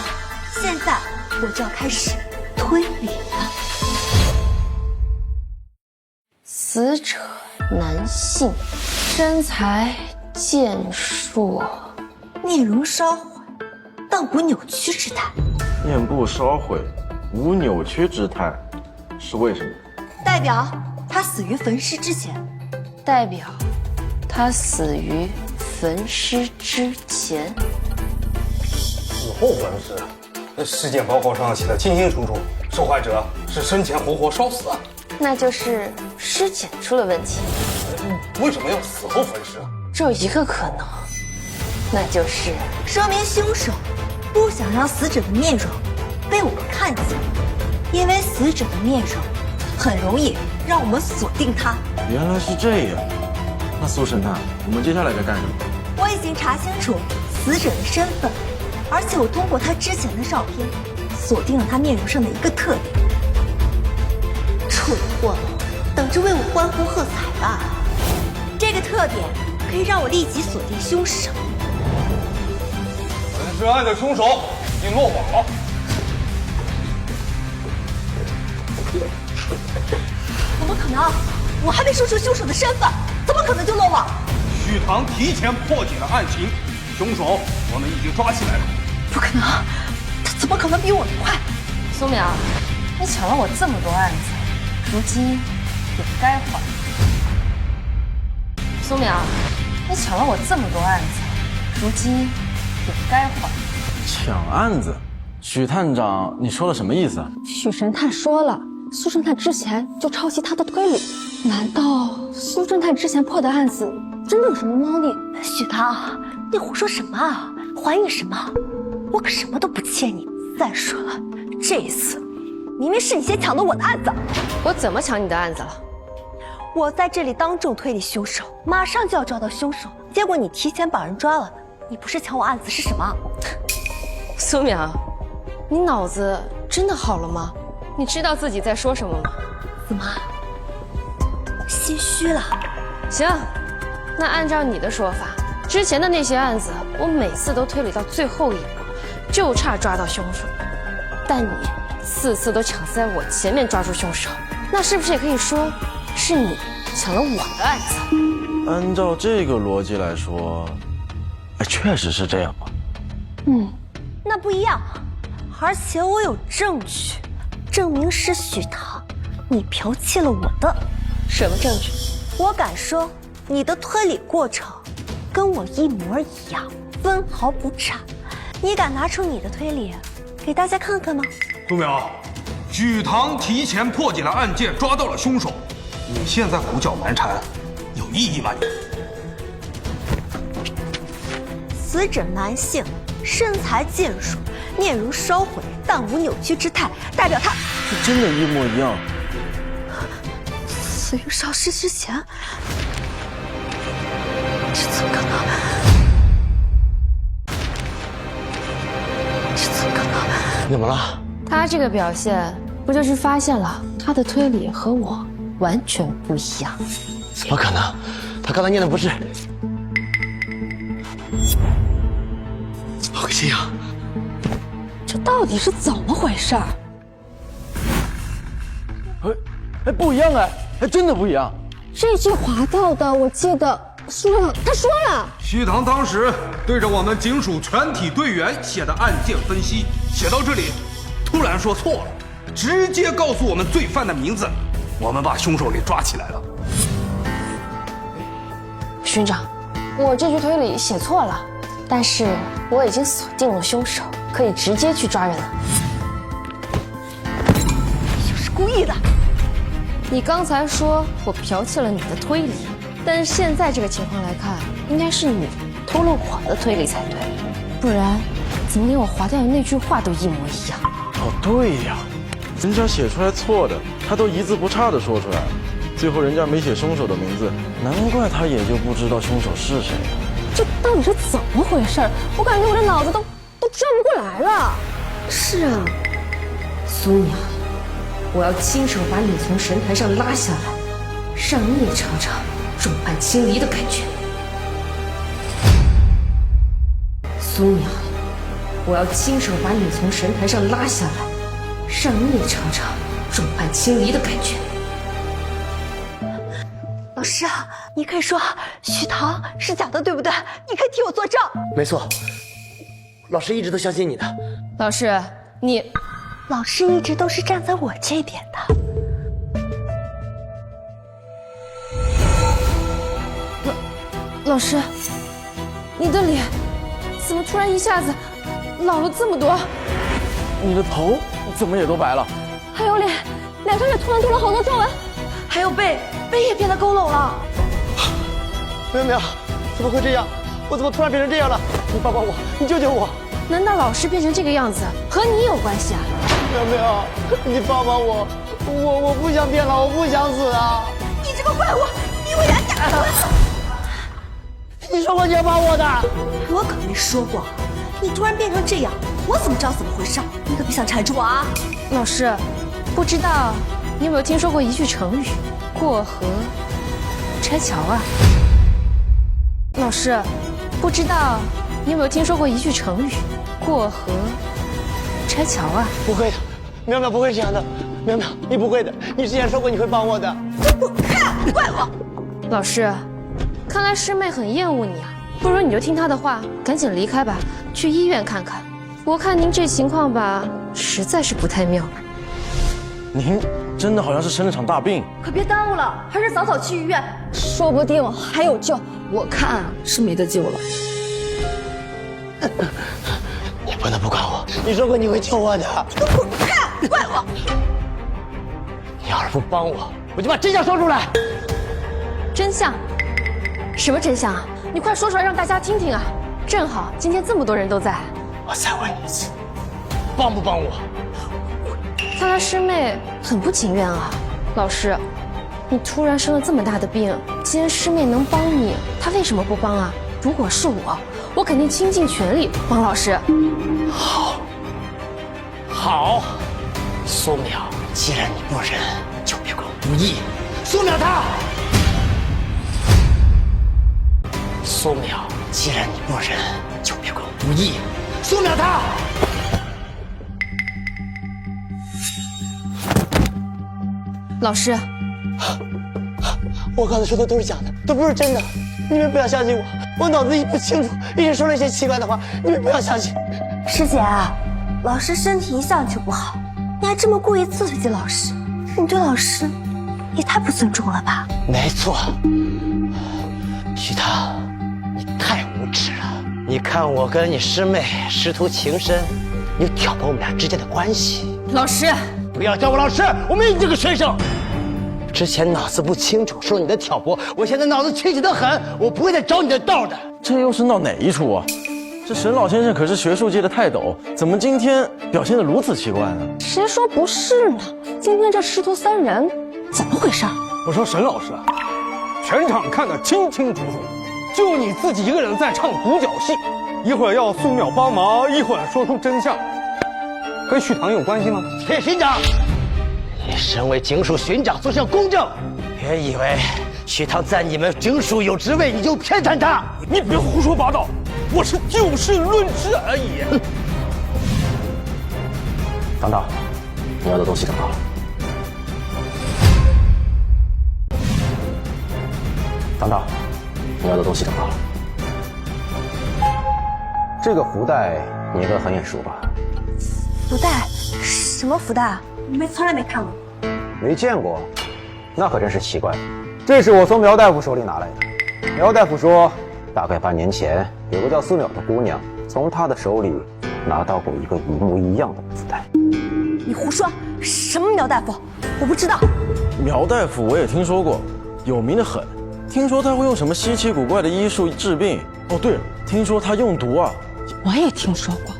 现在我就要开始推理了。死者男性，身材健硕，面容稍毁，但无扭曲之态。面部稍毁，无扭曲之态，是为什么？代表他死于焚尸之前。代表他死于焚尸之前。死后焚尸，那尸检报告上写的清清楚楚，受害者是生前活活烧死。那就是尸检出了问题。为什么要死后焚尸？只有一个可能，那就是说明凶手不想让死者的面容被我们看见，因为死者的面容很容易让我们锁定他。原来是这样。那苏神探，我们接下来该干什么？我已经查清楚死者的身份，而且我通过他之前的照片，锁定了他面容上的一个特点。蠢货们，等着为我欢呼喝彩吧！这个特点可以让我立即锁定凶手。焚尸案的凶手已经落网了。怎么可能？我还没说出凶手的身份，怎么可能就落网？许唐提前破解了案情，凶手我们已经抓起来了。不可能，他怎么可能比我们快？苏淼，你抢了我这么多案子，如今也该还。苏淼，你抢了我这么多案子，如今也该还。抢案子？许探长，你说的什么意思啊？许神探说了，苏侦探之前就抄袭他的推理，难道苏侦探之前破的案子真的有什么猫腻？许唐，你胡说什么啊？还你什么？我可什么都不欠你。再说了，这一次明明是你先抢的我的案子。我怎么抢你的案子了？我在这里当众推理凶手，马上就要抓到凶手，结果你提前把人抓了。你不是抢我案子是什么？苏淼，你脑子真的好了吗？你知道自己在说什么吗？怎么心虚了？行，那按照你的说法，之前的那些案子我每次都推理到最后一步，就差抓到凶手，但你次次都抢在我前面抓住凶手，那是不是也可以说是你抢了我的案子？按照这个逻辑来说，确实是这样吧？那不一样，而且我有证据，证明是许唐，你剽窃了我的。什么证据？我敢说，你的推理过程跟我一模一样，分毫不差。你敢拿出你的推理给大家看看吗？苏淼，许唐提前破解了案件，抓到了凶手，你现在胡搅蛮缠，有意义吗？死者男性，身材健硕，面如烧毁，但无扭曲之态，代表他这真的一模一样。死于烧尸之前，这怎么可能？这怎么可能？怎么了？他这个表现，不就是发现了他的推理和我完全不一样？怎么可能？他刚才念的不是……好个信啊！这到底是怎么回事？不一样真的不一样。这句划到的，我记得苏侦探他说了，许唐当时对着我们警署全体队员写的案件分析，写到这里，突然说错了，直接告诉我们罪犯的名字，我们把凶手给抓起来了。巡长，我这句推理写错了，但是我已经锁定了凶手，可以直接去抓人了。就是故意的。你刚才说我剽窃了你的推理，但是现在这个情况来看，应该是你偷了我的推理才对，不然怎么连我划掉的那句话都一模一样？对呀，人家写出来错的，他都一字不差的说出来了。最后人家没写凶手的名字，难怪他也就不知道凶手是谁了。这到底是怎么回事？我感觉我这脑子都转不过来了。是啊，苏淼，我要亲手把你从神坛上拉下来，让你也尝尝众叛亲离的感觉。苏淼，我要亲手把你从神坛上拉下来，让你也尝尝众叛亲离的感觉。老师，你可以说许唐是假的，对不对？你可以替我作证。没错，老师一直都相信你的。老师，你……老师一直都是站在我这边的。老师，你的脸怎么突然一下子老了这么多？你的头怎么也都白了？还有脸上也突然多了好多皱纹，还有背也变得佝偻了。淼，怎么会这样？我怎么突然变成这样了？你帮帮我，你救救我！难道老师变成这个样子和你有关系啊？淼，你帮帮我，我不想变老，我不想死啊！你这个怪物，你为俺假的！你说过你要帮我的，我可没说过。你突然变成这样，我怎么知道怎么回事？你可别想缠住我啊！老师，不知道你有没有听说过一句成语“过河拆桥”啊？老师，不知道你有没有听说过一句成语“过河拆桥”啊？不会的，淼不会这样的，淼，你不会的，你之前说过你会帮我的。滚开，怪物！老师，看来师妹很厌恶你啊，不如你就听她的话，赶紧离开吧，去医院看看。我看您这情况吧，实在是不太妙。您真的好像是生了场大病，可别耽误了，还是早早去医院，说不定还有救。我看是没得救了。你不能不管我，你说过你会救我的。滚开！怪我！你要是不帮我，我就把真相说出来。真相？什么真相啊？你快说出来让大家听听啊！正好今天这么多人都在。我再问你一次，帮不帮我？看来师妹很不情愿啊。老师，你突然生了这么大的病，既然师妹能帮你，她为什么不帮啊？如果是我肯定倾尽全力帮老师。好，苏淼，既然你不仁，就别怪我不义。苏淼他，苏淼，既然你不仁，就别怪我不义。苏淼他。老师，我刚才说的都是假的，都不是真的，你们不要相信我，我脑子里不清楚，一直说了一些奇怪的话，你们不要相信。师姐啊，老师身体一向就不好，你还这么故意刺激老师，你对老师也太不尊重了吧？没错，徐涛，你太无耻了！你看我跟你师妹师徒情深，你挑拨我们俩之间的关系。老师，不要叫我老师，我没你这个学生。之前脑子不清楚，受你的挑拨，我现在脑子清醒得很，我不会再找你的道的。这又是闹哪一出啊？这沈老先生可是学术界的泰斗，怎么今天表现得如此奇怪呢？谁说不是呢？今天这师徒三人怎么回事？我说沈老师，全场看得清清楚楚，就你自己一个人在唱独角戏，一会儿要苏淼帮忙，一会儿说出真相，跟许唐有关系吗？铁巡长，你身为警署巡长，做事要公正，别以为许唐在你们警署有职位，你就偏袒他。你别胡说八道，我是就事论事而已。唐导，你要的东西整好了。唐导，你要的东西整好了。这个福袋你应该很眼熟吧？福袋？什么福袋？从来没看过。没见过，那可真是奇怪。这是我从苗大夫手里拿来的。苗大夫说，大概8年前，有个叫苏淼的姑娘从他的手里拿到过一个一模一样的福袋。你胡说！什么苗大夫？我不知道。苗大夫我也听说过，有名的很。听说他会用什么稀奇古怪的医术治病。哦，对了，听说他用毒啊。我也听说过，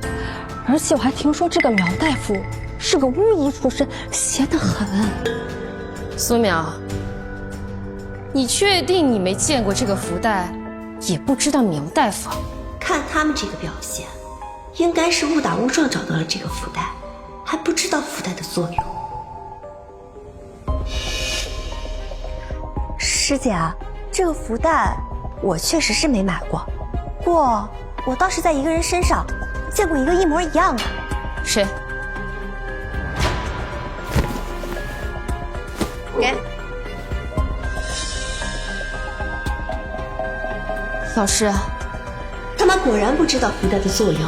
而且我还听说这个苗大夫是个巫医出身，邪得很。苏淼，你确定你没见过这个福袋，也不知道苗大夫？看他们这个表现，应该是误打误撞找到了这个福袋，还不知道福袋的作用。师姐啊，这个福袋我确实是没买过，不过我倒是在一个人身上见过一个一模一样的。谁？给。老师，他们果然不知道福袋的作用。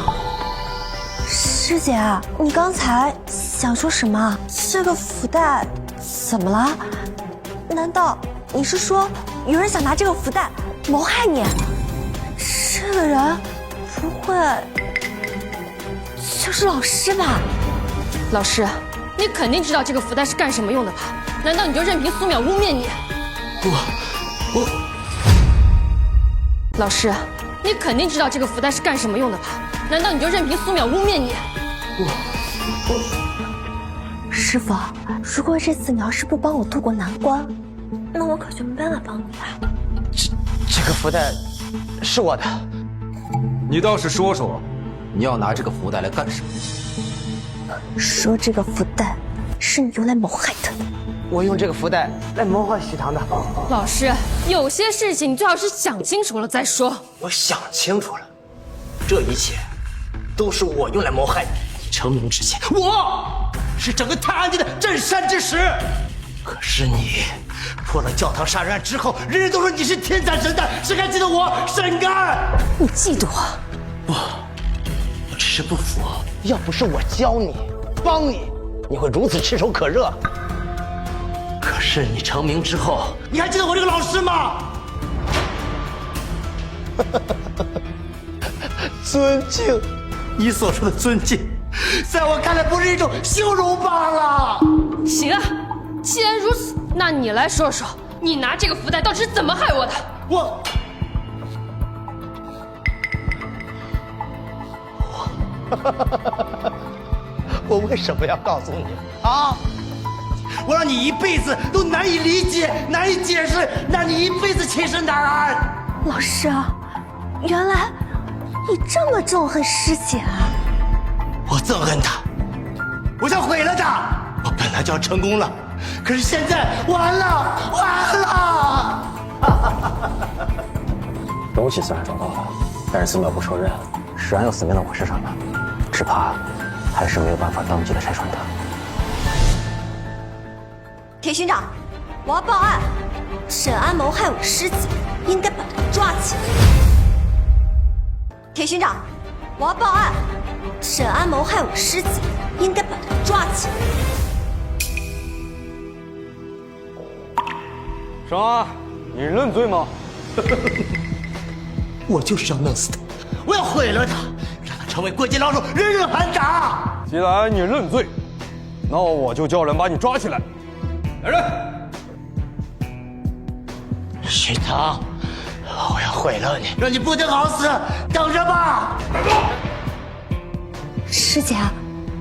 师姐啊，你刚才想说什么？这个福袋怎么了？难道你是说有人想拿这个福袋谋害你？这个人不会就是老师吧？老师，你肯定知道这个福袋是干什么用的吧？难道你就任凭苏淼污蔑你？我。老师，你肯定知道这个福袋是干什么用的吧？难道你就任凭苏淼污蔑你？师傅，如果这次你要是不帮我渡过难关，那我可就没办法帮你了。这个福袋是我的。你倒是说说，你要拿这个福袋来干什么？说这个福袋是你用来谋害他的。我用这个福袋来谋害许唐的。老师，有些事情你最好是想清楚了再说。我想清楚了，这一切都是我用来谋害你。成名之前，我是整个太安界的镇山之石。可是你破了教堂杀人案之后，人人都说你是天才神探，谁还记得我沈干？你嫉妒我？不，我只是不服。要不是我教你、帮你，你会如此炙手可热。可是你成名之后，你还记得我这个老师吗？尊敬，你所说的尊敬，在我看来不是一种羞辱罢了。行啊，既然如此，那你来说说，你拿这个福袋到底是怎么害我的？我为什么要告诉你啊？我让你一辈子都难以理解、难以解释，让你一辈子寝食难安。老师，原来你这么憎恨师姐啊！我憎恨她，我想毁了她。我本来就要成功了，可是现在完了！东西虽然找到了，但是寺庙不承认，石安又死命在我身上了，只怕还是没有办法当即的拆穿他。铁巡长，我要报案，沈安谋害我师姐，应该把他抓起来。铁巡长，我要报案，沈安谋害我师姐，应该把他抓起来。沈安，你认罪吗？我就是要弄死他，我要毁了他，让他成为过街老鼠，人人喊打。既然你认罪，那我就叫人把你抓起来。来人！徐腾，我要毁了你，让你不得好死，等着吧！师姐，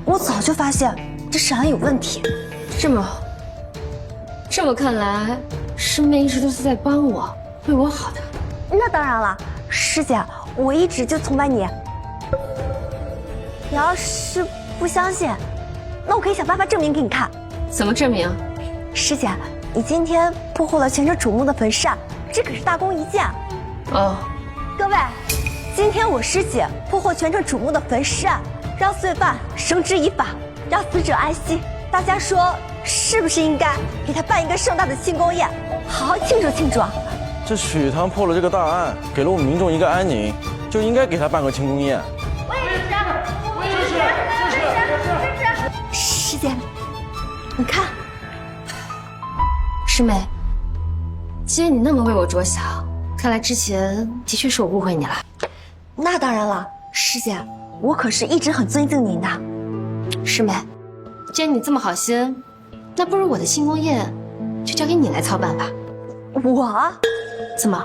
我早就发现这沈安有问题。这么看来，师妹一直都是在帮我，为我好的。那当然了，师姐，我一直就崇拜你。你要是不相信，那我可以想办法证明给你看。怎么证明？师姐，你今天破获了全城瞩目的焚尸案，这可是大功一件。哦，各位，今天我师姐破获全城瞩目的焚尸案，让罪犯绳之以法，让死者安息。大家说是不是应该给他办一个盛大的庆功宴，好好庆祝庆祝？这许唐破了这个大案，给了我们民众一个安宁，就应该给他办个庆功宴。师姐，你看，师妹，既然你那么为我着想，看来之前的确是我误会你了。那当然了，师姐，我可是一直很尊敬您的。师妹，既然你这么好心，那不如我的庆功宴就交给你来操办吧。我？怎么，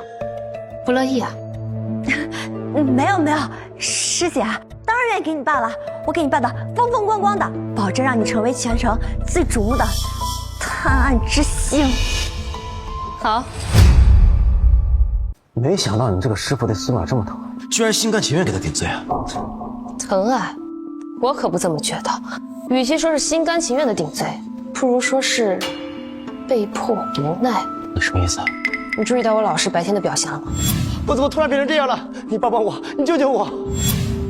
不乐意啊？没有，师姐，当然愿意给你办了，我给你办的风风光光的，保证让你成为全城最瞩目的探案之星。好。没想到你这个师傅对司马这么疼，居然心甘情愿给他顶罪啊！疼啊，我可不这么觉得。与其说是心甘情愿的顶罪，不如说是被迫无奈。你什么意思啊？你注意到我老师白天的表现了吗？我怎么突然变成这样了？你帮帮我，你救救我！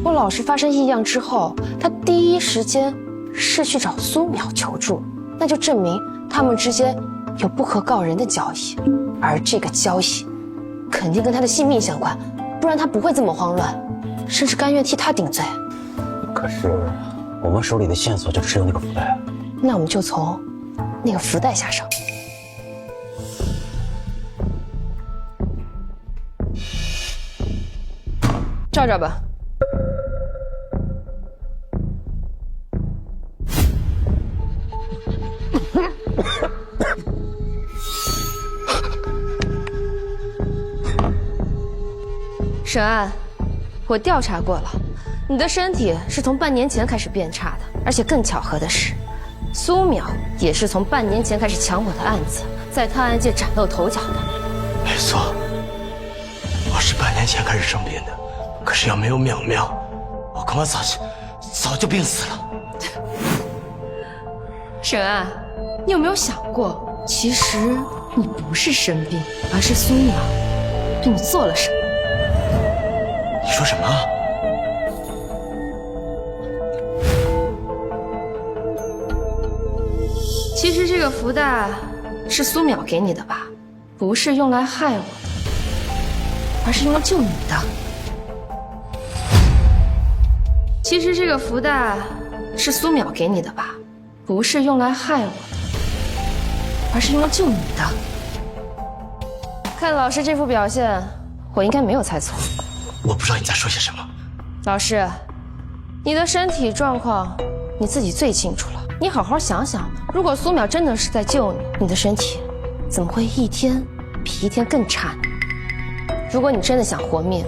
我老师发生异样之后，他第一时间是去找苏淼求助，那就证明他们之间有不可告人的交易，而这个交易肯定跟他的性命相关，不然他不会这么慌乱，甚至甘愿替他顶罪。可是我们手里的线索就只有那个福袋。那我们就从那个福袋下手。照照吧。沈安，我调查过了，你的身体是从半年前开始变差的，而且更巧合的是，苏淼也是从半年前开始抢我的案子，在探案界崭露头角的。没错，我是半年前开始生病的，可是要没有淼淼，我恐怕早就病死了。沈安，你有没有想过，其实你不是生病，而是苏淼对你做了什么？你说什么？其实这个福袋是苏淼给你的吧？不是用来害我的，而是用来救你的。其实这个福袋是苏淼给你的吧？不是用来害我的，而是用来救你的。看老师这副表现，我应该没有猜错。我不知道你在说些什么。老师，你的身体状况你自己最清楚了。你好好想想，如果苏淼真的是在救你，你的身体怎么会一天比一天更差呢？如果你真的想活命，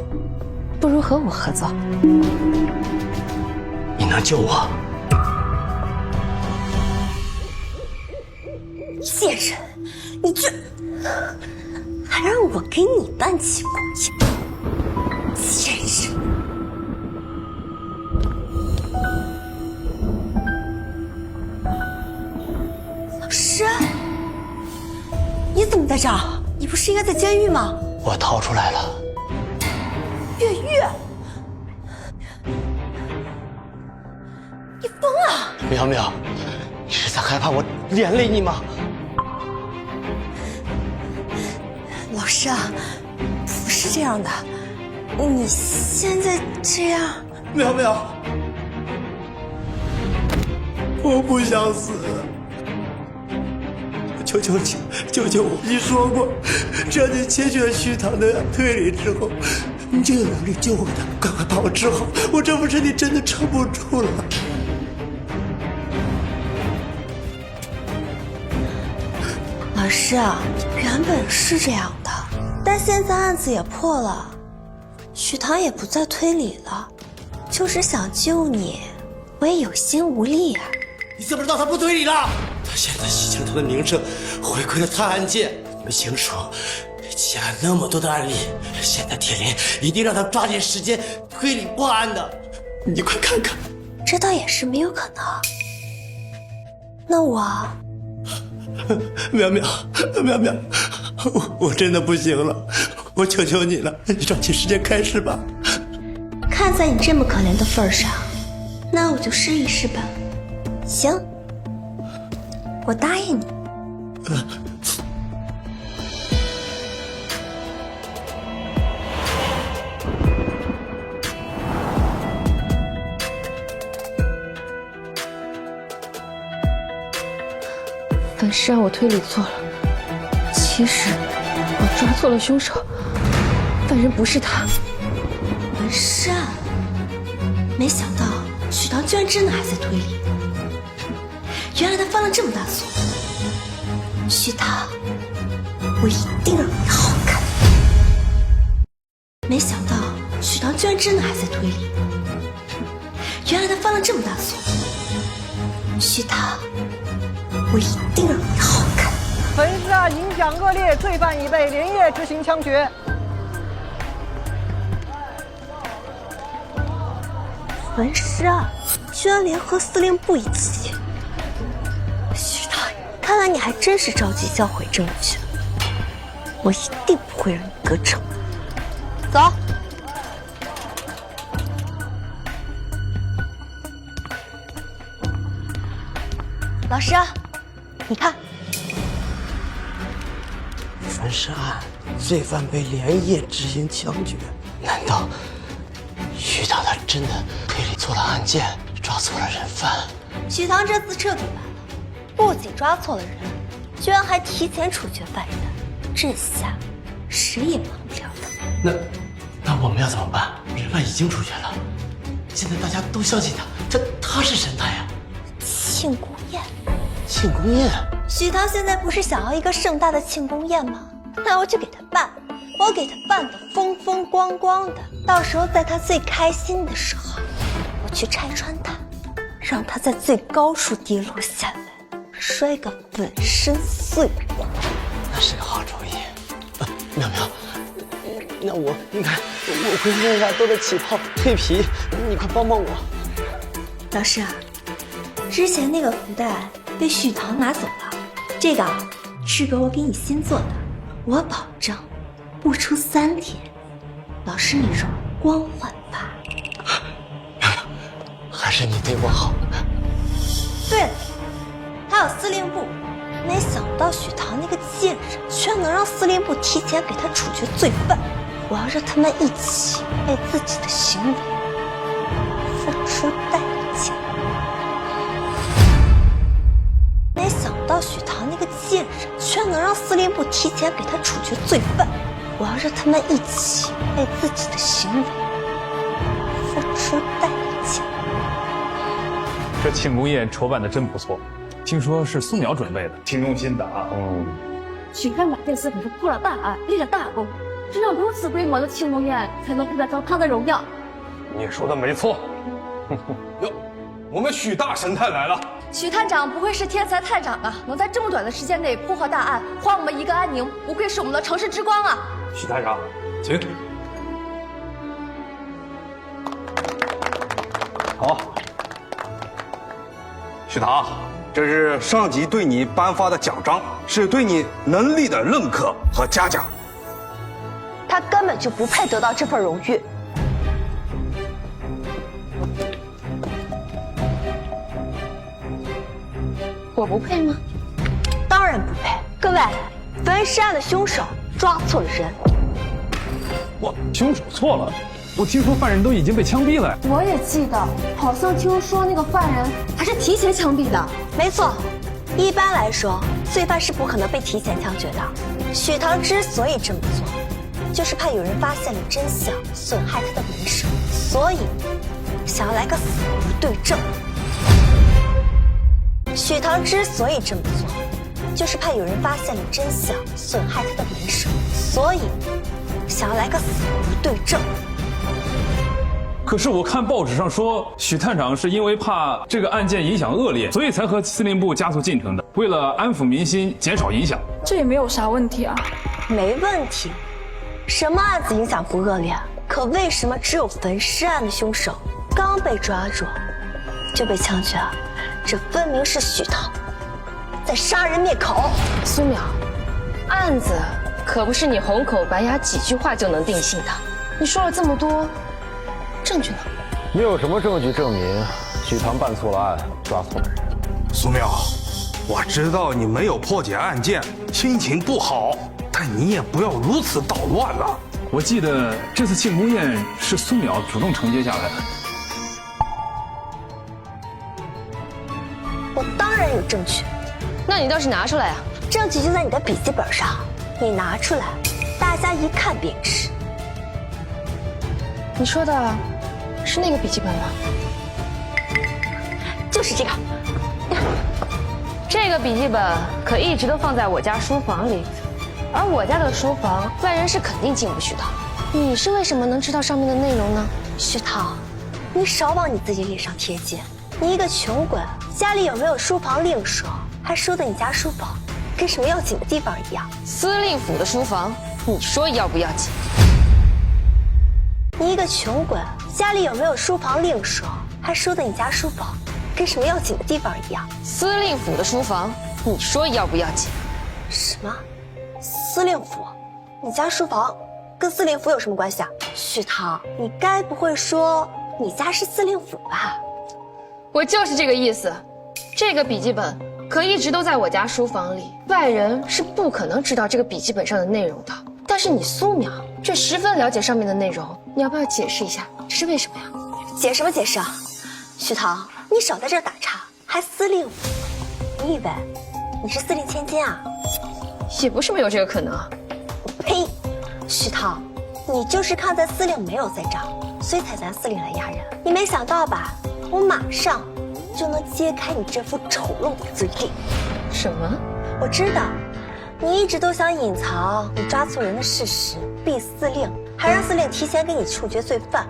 不如和我合作。你能救我？贱人，你这还让我给你办起公演，贱人！老师，你怎么在这儿？你不是应该在监狱吗？我逃出来了。越狱？你疯了！淼淼，你是在害怕我连累你吗？老师啊，不是这样的，你现在这样……淼淼，我不想死，求求你救救我！你说过，只要你解决徐棠的推理之后，你就有能力救我的。赶快把我治好，我这副身体真的撑不住了。老师啊，原本是这样的，但现在案子也破了，许棠也不再推理了，就是想救你，我也有心无力啊。你怎么知道他不推理了？他现在洗清他的名声，回归了探案界。你们清楚，结案那么多的案例，现在铁林一定让他抓紧时间推理破案的。你快看看，这倒也是没有可能。那我……淼淼，淼淼，我真的不行了，我求求你了，你抓紧时间开始吧。看在你这么可怜的份上，那我就试一试吧。行，我答应你。本是让我推理错了，其实我抓错了凶手，犯人不是他。本是啊，没想到许棠居然真的还在推理，原来他犯了这么大错。许棠，我一定让你好看。没想到许棠居然真的还在推理，原来他犯了这么大错。许棠，我一定让你好看。本市案影响恶劣，罪犯已被连夜执行枪决。文师啊，居然联合司令部一起。许棠，看来你还真是着急销毁证据。我一定不会让你得逞。走。老师，你看，焚尸案，罪犯被连夜执行枪决。难道徐棠他真的推理错了案件，抓错了人犯？许棠这次彻底完了，不仅抓错了人，居然还提前处决犯人，这下谁也帮不了他。那我们要怎么办？人犯已经处决了，现在大家都相信他是神探呀。庆功宴。庆功宴？许棠现在不是想要一个盛大的庆功宴吗？那我就给他办，我给他办得风风光光的，到时候在他最开心的时候，我去拆穿他，让他在最高处跌落下来，摔个粉身碎骨。那是个好主意。淼淼，那你看我会面上都在起泡蜕皮，你快帮帮我。老师啊，之前那个福袋被许棠拿走了，这个是个我给你新做的，我保证不出3天，老师你容光焕发。还是你对我好。对了，还有司令部，没想到许棠那个贱人居然能让司令部提前给他处决罪犯，我要让他们一起为自己的行为付出代价。贱人居然能让司令部提前给他处决罪犯，我要让他们一起为自己的行为付出代价。这庆功宴筹办的真不错，听说是苏淼准备的，挺用心的啊。许探长这次可是破了大案，立了大功，只有如此规模的庆功宴才能配得上他的荣耀。你说的没错。哟，我们许大神探来了。许探长不愧是天才探长啊，能在这么短的时间内破获大案，还我们一个安宁，不愧是我们的城市之光啊！许探长，请。好，许堂，这是上级对你颁发的奖章，是对你能力的认可和嘉奖。他根本就不配得到这份荣誉。我不配吗？当然不配。各位，焚尸案的凶手抓错了人。哇，凶手错了。我听说犯人都已经被枪毙了。我也记得，好像听说那个犯人还是提前枪毙的。没错，一般来说，罪犯是不可能被提前枪决的。许堂之所以这么做，就是怕有人发现了真相，损害他的名声，所以想要来个死无对证。许堂之所以这么做，就是怕有人发现了真相，损害他的名声，所以想要来个死无对证。可是我看报纸上说，许探长是因为怕这个案件影响恶劣，所以才和司令部加速进程的，为了安抚民心，减少影响。这也没有啥问题啊。没问题，什么案子影响不恶劣？可为什么只有焚尸案的凶手刚被抓住就被枪决？这分明是许堂在杀人灭口。苏淼，案子可不是你红口白牙几句话就能定性的。你说了这么多，证据呢？没有什么证据证明许堂办错了案，抓错了人。苏淼，我知道你没有破解案件，心情不好，但你也不要如此捣乱了。我记得这次庆功宴是苏淼主动承接下来的。我当然有证据。那你倒是拿出来啊！证据就在你的笔记本上，你拿出来，大家一看便知。你说的是那个笔记本吗？就是这个。这个笔记本可一直都放在我家书房里，而我家的书房外人是肯定进不去的。你是为什么能知道上面的内容呢？许堂，你少往你自己脸上贴金。你一个穷鬼，家里有没有书房另说，还说的你家书房跟什么要紧的地方一样。司令府的书房，你说要不要紧？你一个穷鬼，家里有没有书房另说，还说的你家书房跟什么要紧的地方一样。司令府的书房，你说要不要紧？什么？司令府？你家书房跟司令府有什么关系啊？许堂，你该不会说你家是司令府吧？我就是这个意思。这个笔记本可一直都在我家书房里，外人是不可能知道这个笔记本上的内容的。但是你苏淼却十分了解上面的内容，你要不要解释一下这是为什么呀？解什么解释啊？许堂，你少在这儿打岔，还司令府？你以为你是司令千金啊？也不是没有这个可能。呸！许堂，你就是看在司令没有在这儿，所以才咱司令来压人。你没想到吧？我马上就能揭开你这副丑陋的嘴脸。什么？我知道，你一直都想隐藏你抓错人的事实，逼司令，还让司令提前给你处决罪犯。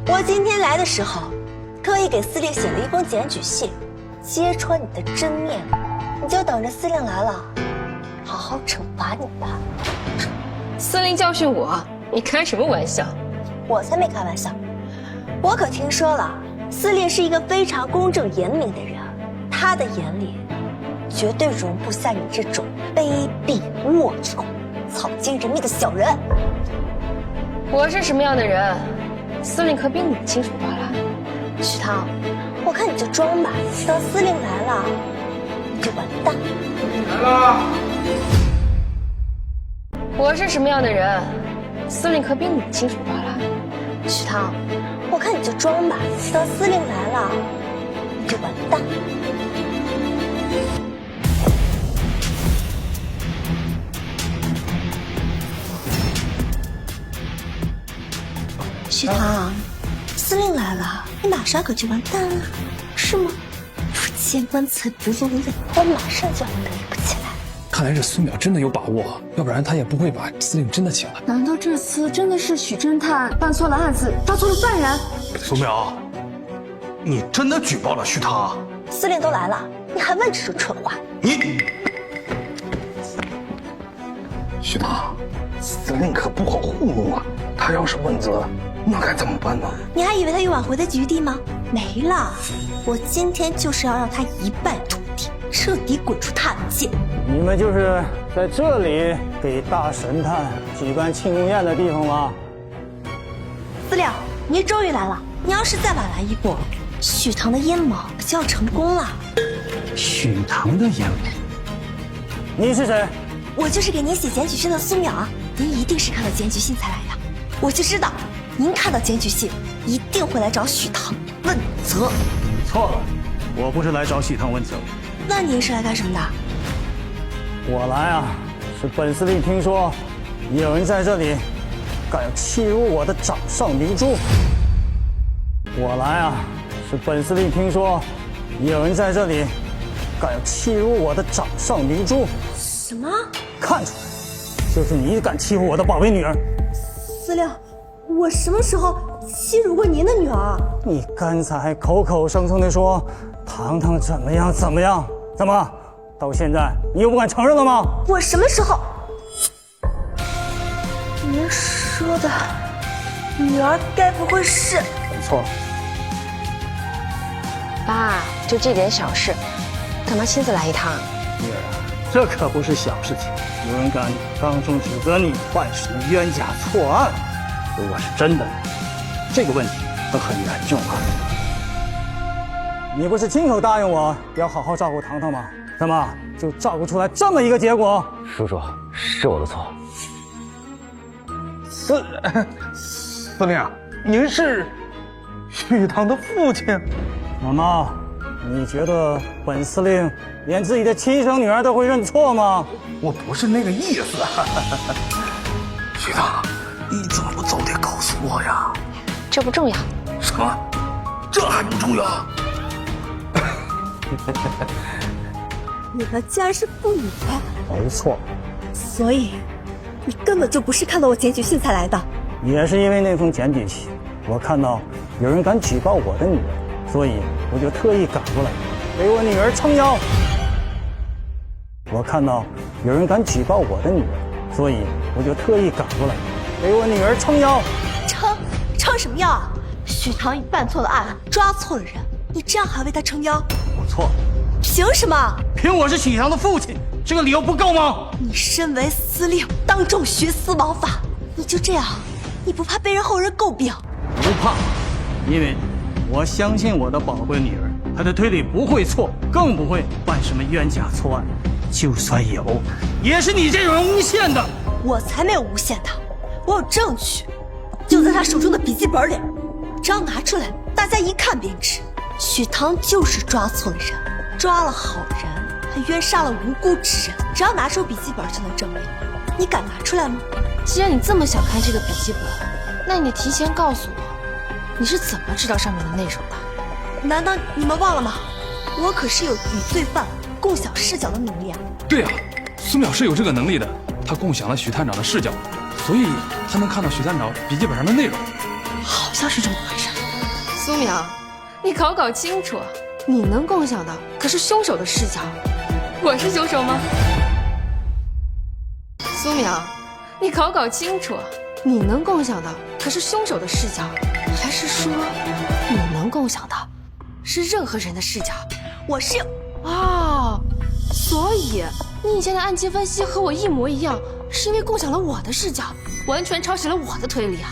我今天来的时候，特意给司令写了一封检举信，揭穿你的真面目。你就等着司令来了，好好惩罚你吧。司令教训我？你开什么玩笑？我才没开玩笑，我可听说了。司令是一个非常公正严明的人，他的眼里绝对容不下你这种卑鄙龌龊、草菅人命的小人。我是什么样的人，司令可比你清楚罢了。许堂，我看你就装吧，等司令来了，你就完蛋。来了。我是什么样的人，司令可比你清楚罢了。许堂，我看你就装吧，等司令来了，你就完蛋。许唐，司令来了，你马上可就完蛋了，是吗？不见棺材不落泪，我马上就要背不起来。看来这苏淼真的有把握，要不然他也不会把司令真的请来。难道这次真的是许侦探办错了案子，抓错了犯人？苏淼，你真的举报了许唐？司令都来了，你还问这种蠢话？许唐，司令可不好糊弄啊！他要是问责，那该怎么办呢？你还以为他有挽回的余地吗？没了！我今天就是要让他一败涂地，彻底滚出踏界。你们就是在这里给大神探举办庆功宴的地方吗？司令，你终于来了！你要是再晚来一步，许唐的阴谋就要成功了。许唐的阴谋？你是谁？我就是给您写检举信的苏淼啊！您一定是看到检举信才来的，我就知道，您看到检举信一定会来找许唐问责。错了，我不是来找许唐问责。那您是来干什么的？我来啊，是本司令听说有人在这里敢欺辱我的掌上明珠。我来啊，是本司令听说有人在这里敢欺辱我的掌上明珠。什么？看出来，就是你敢欺负我的宝贝女儿。司令，我什么时候欺辱过您的女儿？你刚才口口声声地说糖糖怎么样怎么样，怎么到现在你又不敢承认了吗？我什么时候？您说的女儿该不会是……没错。爸，就这点小事，干嘛亲自来一趟？女儿，这可不是小事情。有人敢当众指责你犯什么冤假错案，如果是真的，这个问题会很严重啊。你不是亲口答应我要好好照顾糖糖吗？怎么就照顾出来这么一个结果？叔叔，是我的错。司令，您是许唐的父亲？妈妈，你觉得本司令连自己的亲生女儿都会认错吗？我不是那个意思。许唐，你怎么不早点告诉我呀？这不重要。什么？这还不重要？你们竟然是父女吧？没错。所以，你根本就不是看到我检举信才来的。也是因为那封检举信，我看到有人敢举报我的女儿，所以我就特意赶过来，给我女儿撑腰。我看到有人敢举报我的女儿，所以我就特意赶过来，给我女儿撑腰。撑什么腰啊？许唐你办错了案，抓错了人，你这样还为他撑腰？我错了。凭什么？凭我是许唐的父亲，这个理由不够吗？你身为司令，当众徇私枉法，你就这样，你不怕被人后人诟病？不怕，因为我相信我的宝贝女儿，她的推理不会错，更不会办什么冤假错案。就算有，也是你这种人诬陷的。我才没有诬陷她，我有证据，就在她手中的笔记本里，只要拿出来，大家一看便知，许唐就是抓错了人，抓了好人，还冤杀了无辜之人。只要拿出笔记本就能证明，你敢拿出来吗？既然你这么想看这个笔记本，那你提前告诉我，你是怎么知道上面的内容的？难道你们忘了吗？我可是有与罪犯共享视角的能力啊！对啊，苏淼是有这个能力的，他共享了许探长的视角，所以他能看到许探长笔记本上的内容。好像是这么回事。苏淼，你搞清楚，你能共享的可是凶手的视角，我是凶手吗？苏淼，你搞清楚，你能共享的可是凶手的视角，还是说你能共享的是任何人的视角？我是哦，所以你以前的案件分析和我一模一样，是因为共享了我的视角，完全抄袭了我的推理啊！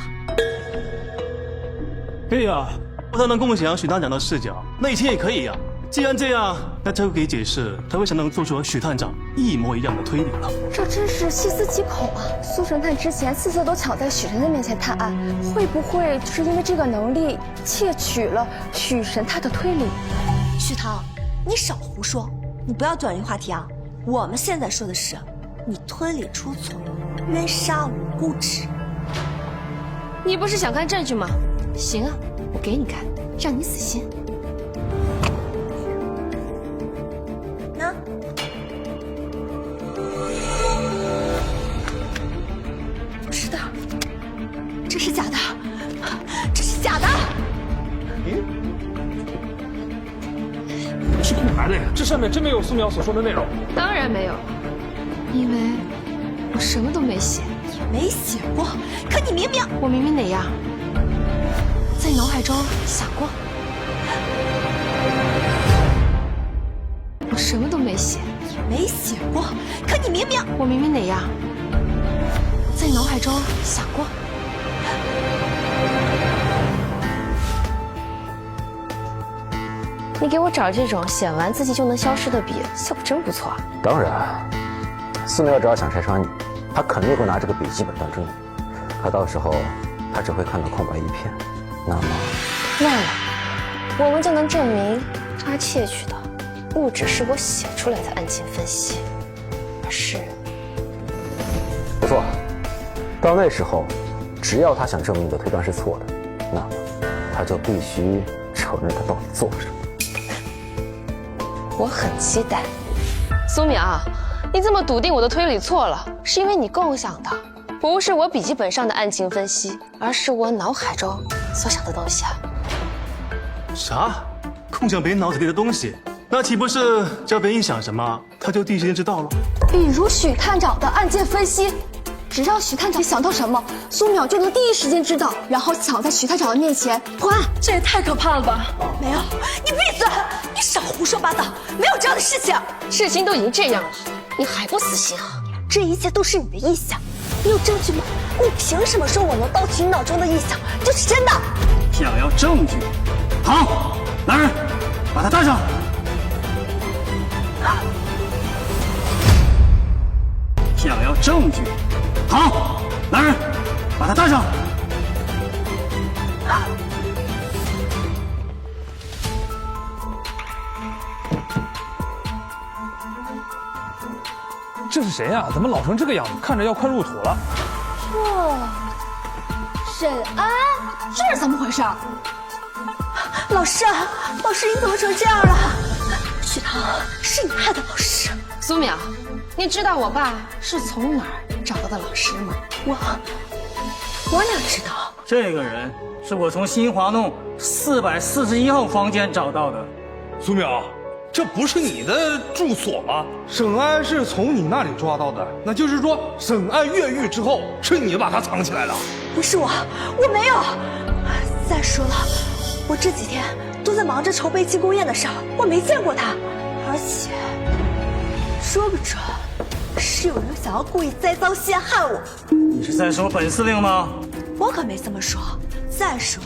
对呀，他能共享许探长的视角，那以前也可以呀。既然这样，那就可以解释他为什么能做出和许探长一模一样的推理了。这真是细思极恐啊！苏神探之前次次都抢在许神探面前探案，会不会就是因为这个能力窃取了许神探的推理？许唐，你少胡说，你不要转移话题啊！我们现在说的是，你推理出错，冤杀无辜之人。你不是想看证据吗？行啊，我给你看，让你死心。那不是的，这是假的，这是假的。是空白的呀，这上面真没有苏淼所说的内容。当然没有，因为我什么都没写。也没写过，可你明明……我明明哪样？在脑海中想过。我什么都没写。也没写过，可你明明……我明明哪样？在脑海中想过。你给我找这种写完字迹就能消失的笔，效果真不错啊。当然，苏淼只要想拆穿你，他肯定会拿这个笔记本当证据。可到时候，他只会看到空白一片。那么，忘了，我们就能证明他窃取的不只是我写出来的案情分析，而是……不错。到那时候，只要他想证明你的推断是错的，那么他就必须承认他到底做了什么。我很期待。苏淼，你这么笃定我的推理错了，是因为你构想的不是我笔记本上的案情分析，而是我脑海中所想的东西啊。啥？共享别人脑子里的东西，那岂不是只要别人想什么，他就第一时间知道了？比如许探长的案件分析，只要许探长想到什么，苏淼就能第一时间知道，然后抢在许探长的面前破案。这也太可怕了吧！没有，你闭嘴！你少胡说八道，没有这样的事情。事情都已经这样了，你还不死心啊？这一切都是你的臆想，你有证据吗？你凭什么说我能盗取你脑中的臆想就是真的？想要证据？好，来人，把他带上。想要证据？好，来人，把他带上。这是谁呀？怎么老成这个样子？看着要快入土了。哇，沈安，这是怎么回事？老师，老师你怎么成这样了？许唐，是你害的老师。苏淼，你知道我爸是从哪儿找到的老师吗？我哪知道？这个人是我从新华弄441号房间找到的。苏淼，这不是你的住所吗？沈安是从你那里抓到的，那就是说沈安越狱之后，是你把他藏起来了？不是我没有。再说了，我这几天都在忙着筹备庆功宴的事儿，我没见过他。而且，说不准是有人想要故意栽赃陷害我。你是在说本司令吗？我可没这么说。再说，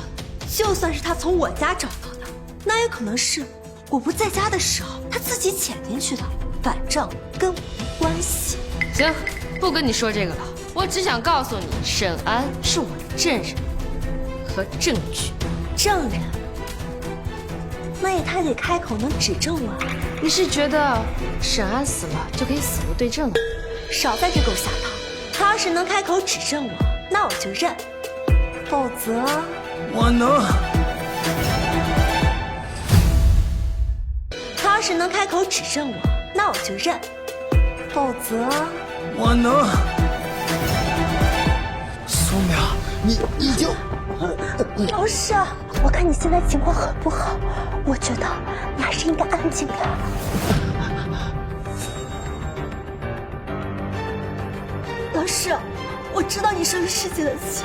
就算是他从我家找到的，那也可能是我不在家的时候他自己潜进去的，反正跟我没关系。行，不跟你说这个了，我只想告诉你，沈安是我的证人和证据。证人？那也太得开口能指证我啊！你是觉得沈安死了就可以死无对证了？少在这给我下套！他要是能开口指证我，那我就认；否则，我能。他要是能开口指证我，那我就认；否则，我能。苏淼，你就……老师，我看你现在情况很不好，我觉得你还是应该安静点。老师，我知道你生了世界的气，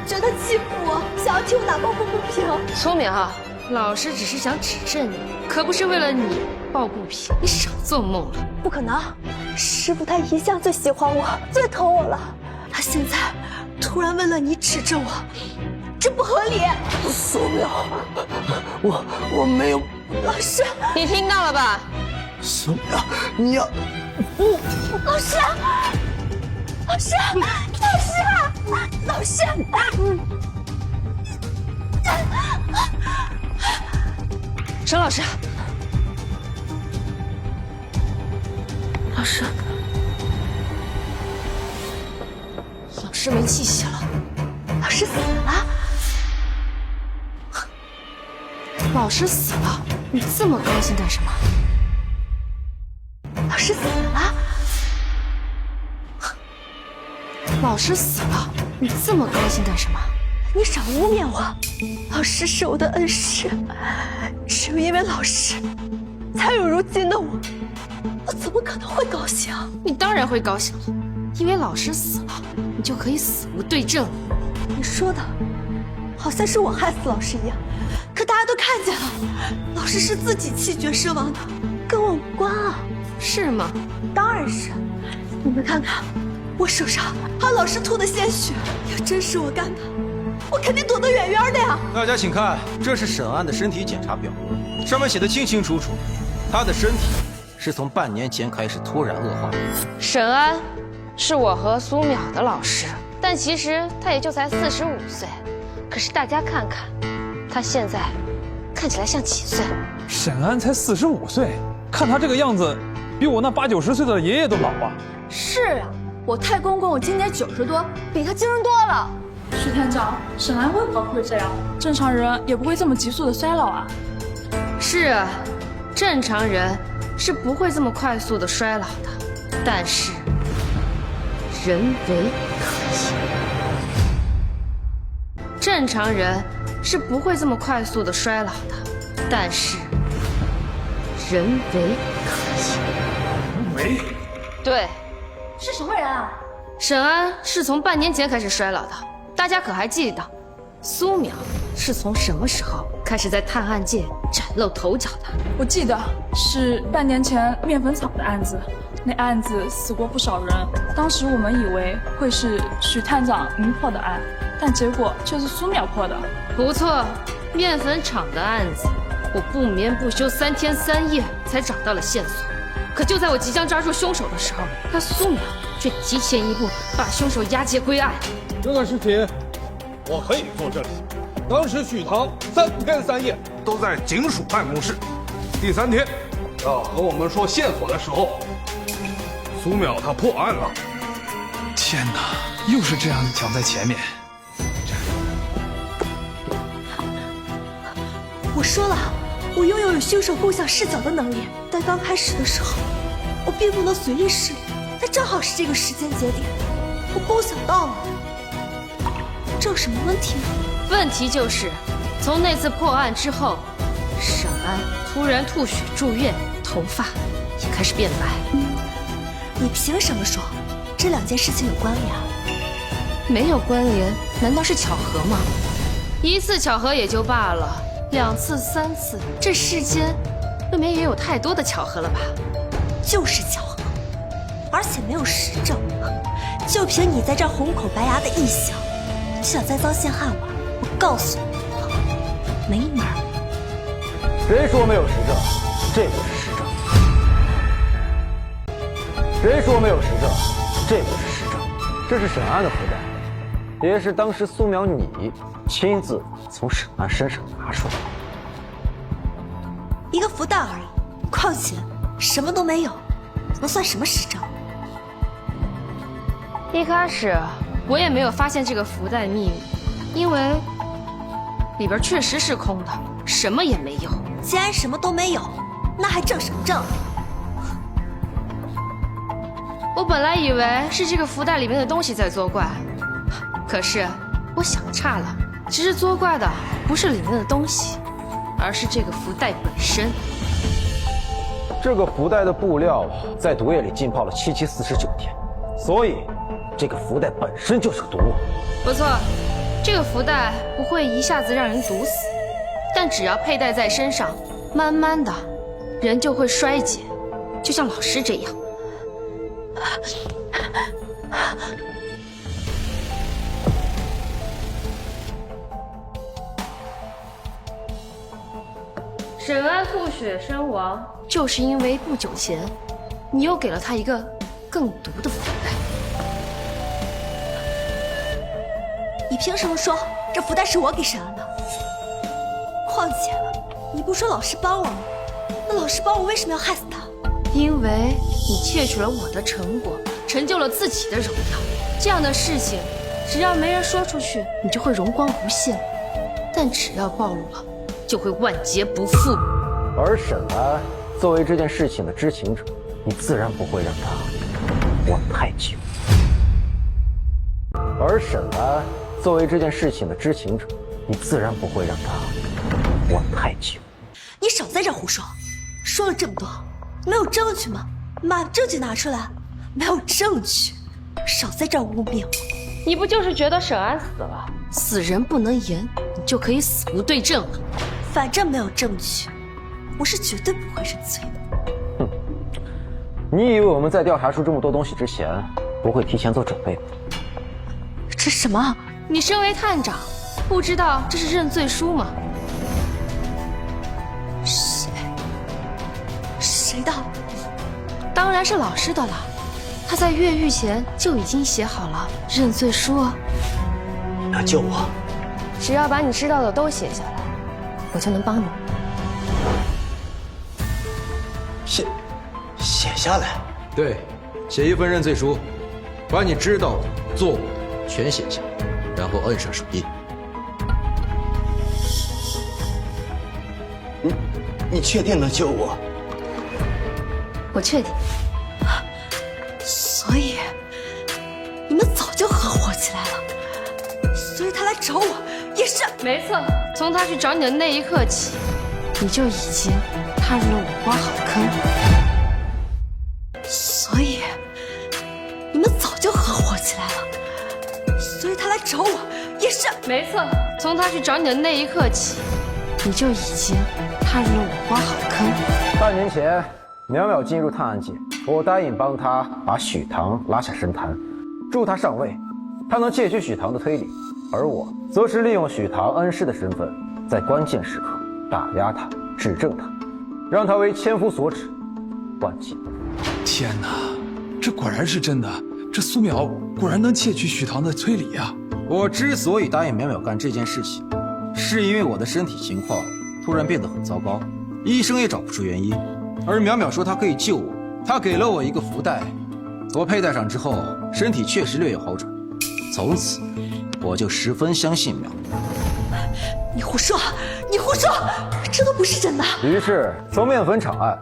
觉得欺负我，想要替我打抱不平。苏淼，老师只是想指证你，可不是为了你抱不平。你少做梦了！不可能，师傅他一向最喜欢我，最疼我了，他现在突然为了你指证我，这不合理。苏淼，我没有。老师，你听到了吧？苏淼，你要不？老师，老师，老师，沈老师，老师，老师没气息了。老师。师死了？老师死了，你这么高兴干什么？老师死了？老师死了，你这么高兴干什么？你少污蔑我！老师是我的恩师，只有因为老师，才有如今的我。我怎么可能会高兴？你当然会高兴了，因为老师死了，你就可以死无对证。你说的，好像是我害死老师一样，可大家都看见了，老师是自己气绝身亡的，跟我无关啊。是吗？当然是。你们看看，我手上还有老师吐的鲜血，要真是我干的，我肯定躲得远远的呀！大家请看，这是沈安的身体检查表，上面写的清清楚楚，他的身体是从半年前开始突然恶化。沈安是我和苏淼的老师，但其实他也就才45岁。可是大家看看，他现在看起来像几岁？沈安才45岁，看他这个样子，比我那80、90岁的爷爷都老啊！是啊，我太公公今年90多，比他精神多了。徐探长，沈安为何会这样？正常人也不会这么急速的衰老啊。是啊，正常人是不会这么快速的衰老的，但是人为可以。正常人是不会这么快速的衰老的，但是人为可以。为？对。是什么人啊？沈安是从半年前开始衰老的，大家可还记得？苏淼是从什么时候开始在探案界崭露头角的？我记得是半年前面粉厂的案子，那案子死过不少人，当时我们以为会是许探长您破的案，但结果却是苏淼破的。不错，面粉厂的案子，我不眠不休3天3夜才找到了线索。可就在我即将抓住凶手的时候，那苏淼却提前一步把凶手押解归案。这个事情我可以作证。当时许唐3天3夜都在警署办公室，第3天要和我们说线索的时候，苏淼他破案了。天哪，又是这样抢在前面。我说了，我拥有凶手共享视角的能力，但刚开始的时候，我并不能随意施力。但正好是这个时间节点，我共享到了。这有什么问题吗？问题就是，从那次破案之后，沈安突然吐血住院，头发也开始变白。你凭什么说这2件事情有关联啊？没有关联，难道是巧合吗？1次巧合也就罢了，2次、3次，这世间未免也有太多的巧合了吧？就是巧合，而且没有实证。就凭你在这儿红口白牙的臆想，就想栽赃陷害我告诉你，没门儿！谁说没有实证？这就是实证。谁说没有实证？这就是实证。这是沈安的福袋，也是当时苏淼你亲自从沈安身上拿出来的。一个福袋而已，况且什么都没有，能算什么实证？一开始我也没有发现这个福袋秘密，因为里边确实是空的，什么也没有。既然什么都没有，那还证什么证？我本来以为是这个福袋里面的东西在作怪，可是我想差了，其实作怪的不是里面的东西，而是这个福袋本身。这个福袋的布料在毒液里浸泡了77、49天，所以这个福袋本身就是毒物。不错，这个福袋不会一下子让人毒死，但只要佩戴在身上，慢慢的，人就会衰减，就像老师这样。沈安吐血身亡，就是因为不久前，你又给了他一个更毒的福袋。你凭什么说这福袋是我给沈安的？况且，你不说老师帮我吗？那老师帮我为什么要害死他？因为你窃取了我的成果，成就了自己的荣耀，这样的事情只要没人说出去，你就会容光不现；但只要暴露了，就会万劫不复。而沈安作为这件事情的知情者，你自然不会让他玩太久。而沈安作为这件事情的知情者，你自然不会让他玩太久。你少在这胡说！说了这么多，没有证据吗？把证据拿出来！没有证据，少在这污蔑我！你不就是觉得沈安死了，死人不能言，你就可以死无对证了？反正没有证据，我是绝对不会认罪的。哼，你以为我们在调查出这么多东西之前，不会提前做准备吗？这什么？你身为探长，不知道这是认罪书吗？谁的？当然是老师的了。他在越狱前就已经写好了认罪书。要救我，只要把你知道的都写下来，我就能帮你。写下来？对，写一份认罪书，把你知道的、做过的全写下，然后摁上手印。你确定能救我？我确定。所以你们早就合伙起来了，所以他来找我也是。没错，从他去找你的那一刻起，你就已经踏入了我挖好的坑。所以你们早就合伙起来了，所以他来找我也是。没错，从他去找你的那一刻起，你就已经踏入了我挖好的坑。半年前，淼淼进入探案界，我答应帮她把许唐拉下神坛，助她上位，她能窃取许唐的推理，而我则是利用许唐恩师的身份，在关键时刻打压他，指证他，让他为千夫所指，万劫不复。天哪，这果然是真的！这苏淼果然能窃取许唐的推理啊！我之所以答应淼淼干这件事情，是因为我的身体情况突然变得很糟糕，医生也找不出原因。而淼淼说她可以救我，她给了我一个福袋，我佩戴上之后，身体确实略有好转。从此，我就十分相信淼淼。你胡说！你胡说！这都不是真的。于是，从面粉厂案、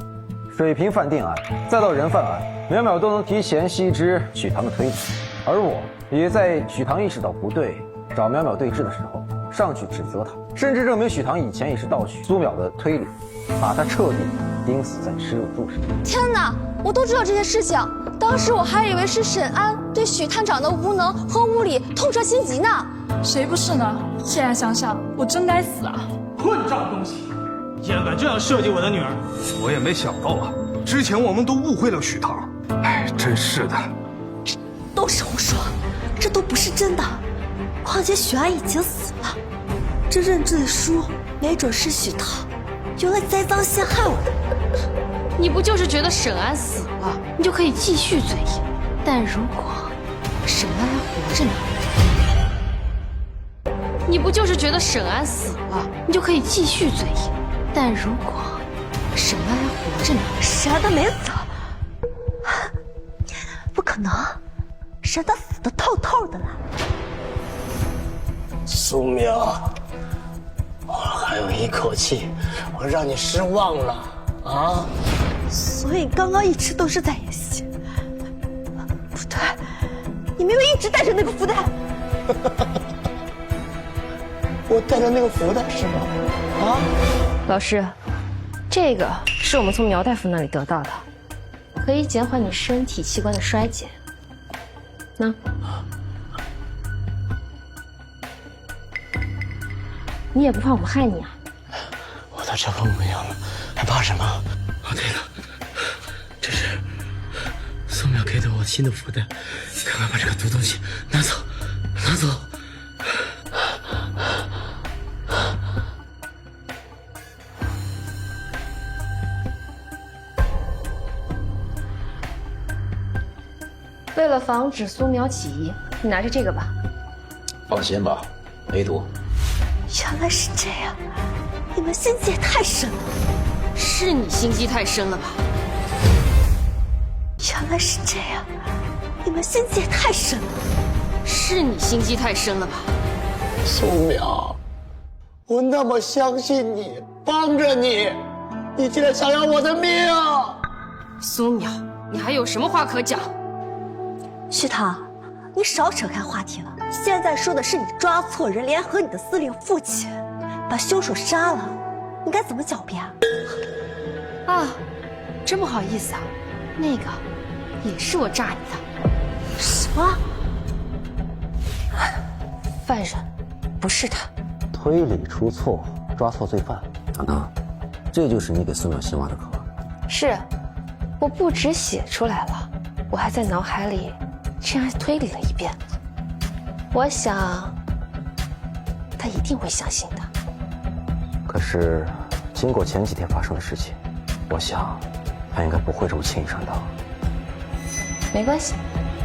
水平饭店案，再到人贩案，淼淼都能提前悉知许唐的推理，而我也在许唐意识到不对，找淼淼对峙的时候，上去指责他，甚至证明许唐以前也是盗取苏淼的推理，把他彻底钉死在耻辱柱上。天哪，我都知道这些事情，当时我还以为是沈安对许探长的无能和无理痛彻心疾呢。谁不是呢？现在想想，我真该死啊！混账东西，竟然敢这样设计我的女儿！我也没想到啊，之前我们都误会了许唐。哎，真是的，都是胡说，这都不是真的。况且许安已经死了，这认罪书没准是许唐用来栽赃陷害我的。你不就是觉得沈安死了，你就可以继续嘴硬？但如果沈安还活着呢？你不就是觉得沈安死了，你就可以继续嘴硬？但如果沈安还活着呢？沈安他没死，不可能，沈安他死得透透的了。苏淼，我还有一口气，我让你失望了啊！所以刚刚一直都是在演戏。不对，你明明一直带着那个福袋。我带着那个福袋是吗？啊？老师，这个是我们从苗大夫那里得到的，可以减缓你身体器官的衰减。那。你也不怕我们害你啊？我都这副模样了，还怕什么？哦，对了，这是苏淼给的我新的福袋，赶快把这个毒东西拿走，拿走。为了防止苏淼起疑，你拿着这个吧。放心吧，没毒。原来是这样，你们心机也太深了。是你心机太深了吧？原来是这样，你们心机也太深了。是你心机太深了吧？苏淼，我那么相信你，帮着你，你竟然想要我的命！苏淼，你还有什么话可讲？徐涛，你少扯开话题了。现在说的是你抓错人，联合你的司令父亲，把凶手杀了，你该怎么狡辩啊？啊，真不好意思啊，那个也是我炸你的。什么？犯人不是他。推理出错，抓错罪犯。糖糖，这就是你给苏淼新挖的坑。是，我不止写出来了，我还在脑海里这样推理了一遍。我想，他一定会相信的。可是，经过前几天发生的事情，我想，他应该不会这么轻易上当。没关系，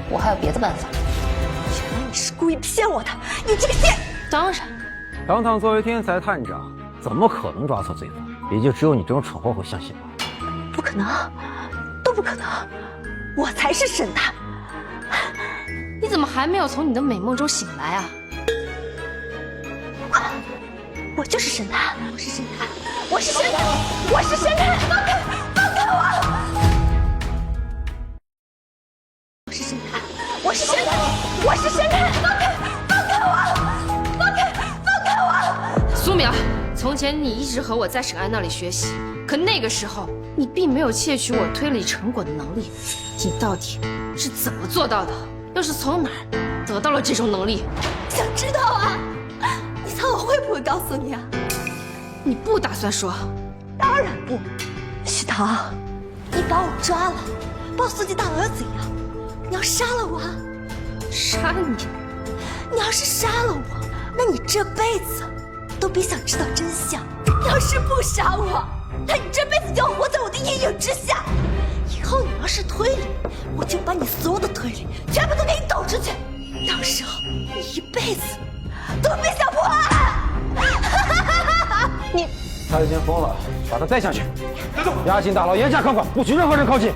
我还有别的办法。原来你是故意骗我的，你这个贱！当然。糖糖作为天才探长，怎么可能抓错罪犯？也就只有你这种蠢货会相信吧。不可能，都不可能，我才是神探。你怎么还没有从你的美梦中醒来啊？我就是神探，我是神探，我是神探，我是神探！放开，放开我！我是神探，我是神探，我是神探！放开，放开我！放开，放开我！苏淼，从前你一直和我在沈安那里学习，可那个时候你并没有窃取我推理成果的能力，你到底是怎么做到的？又是从哪儿得到了这种能力？想知道啊？你猜我会不会告诉你啊？你不打算说？当然不。徐涛，你把我抓了，把我送进大牢又怎样？你要杀了我啊？杀你？你要是杀了我，那你这辈子都别想知道真相。你要是不杀我，那你这辈子就要活在我的阴影之下。以后你要是推理，我就把你所有的推理全部都给你抖出去，到时候你一辈子都别想破案。你他已经疯了，把他带下去，押进大牢，严加看管，不许任何人靠近。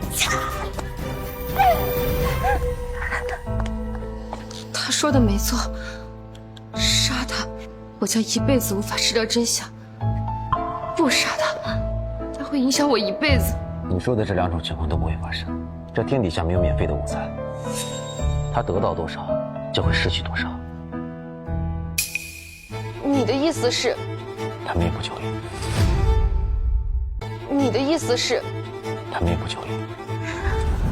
他说的没错，杀他，我将一辈子无法知道真相；不杀他，他会影响我一辈子。你说的这两种情况都不会发生，这天底下没有免费的午餐。他得到多少，就会失去多少。你的意思是？他命不久矣。你的意思是？他命不久矣。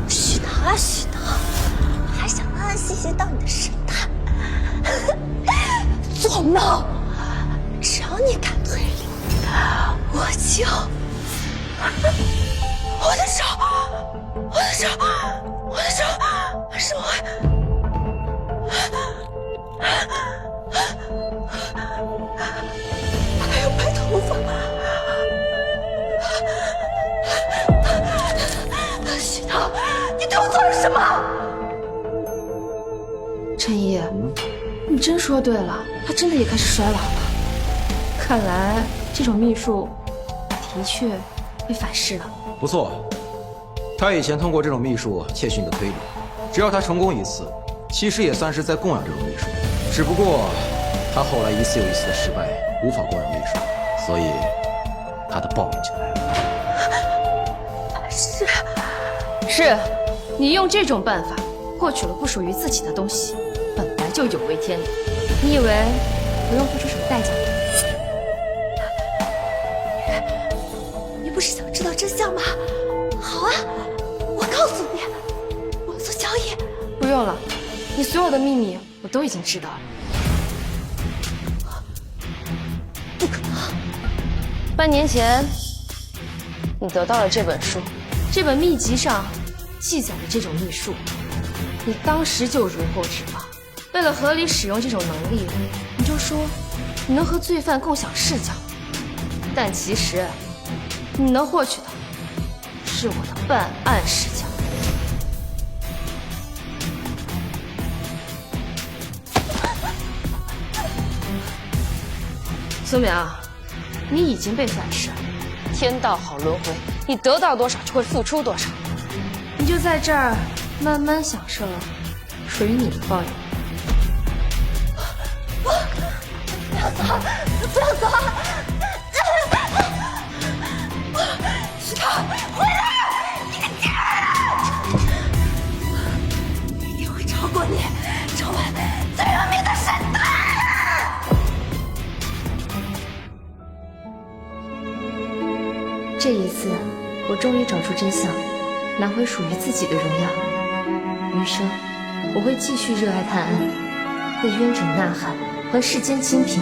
徐涛啊，徐涛，还想安安心心当你的神探？做梦！只要你敢推理，我就……我的手，我的手，我的手，为什么会？还有白头发。徐涛，你对我做了什么？陈毅，你真说对了，他真的也开始衰老了。看来这种秘术的确被反噬了。不错，他以前通过这种秘术窃取你的推理，只要他成功一次，其实也算是在供养这种秘术。只不过他后来一次又一次的失败，无法供养秘术，所以他的报应就来了。是，你用这种办法获取了不属于自己的东西，本来就有违天理。你以为不用付出什么代价吗？你不是想知道真相吗？好啊，我告诉你，我做交易。不用了，你所有的秘密我都已经知道了。不可能！半年前，你得到了这本书，这本秘籍上记载了这种秘术，你当时就如获至宝。为了合理使用这种能力，你就说你能和罪犯共享视角，但其实你能获取的是我的办案视角。苏淼，你已经被反噬了，天道好轮回，你得到多少就会付出多少，你就在这儿慢慢享受属于你的报应。要走，不要走！许棠，回来！你个贱人！一定会超过你，成为最有名的神探。这一次，我终于找出真相，拿回属于自己的荣耀。余生，我会继续热爱探案，为冤种呐喊，还世间清贫。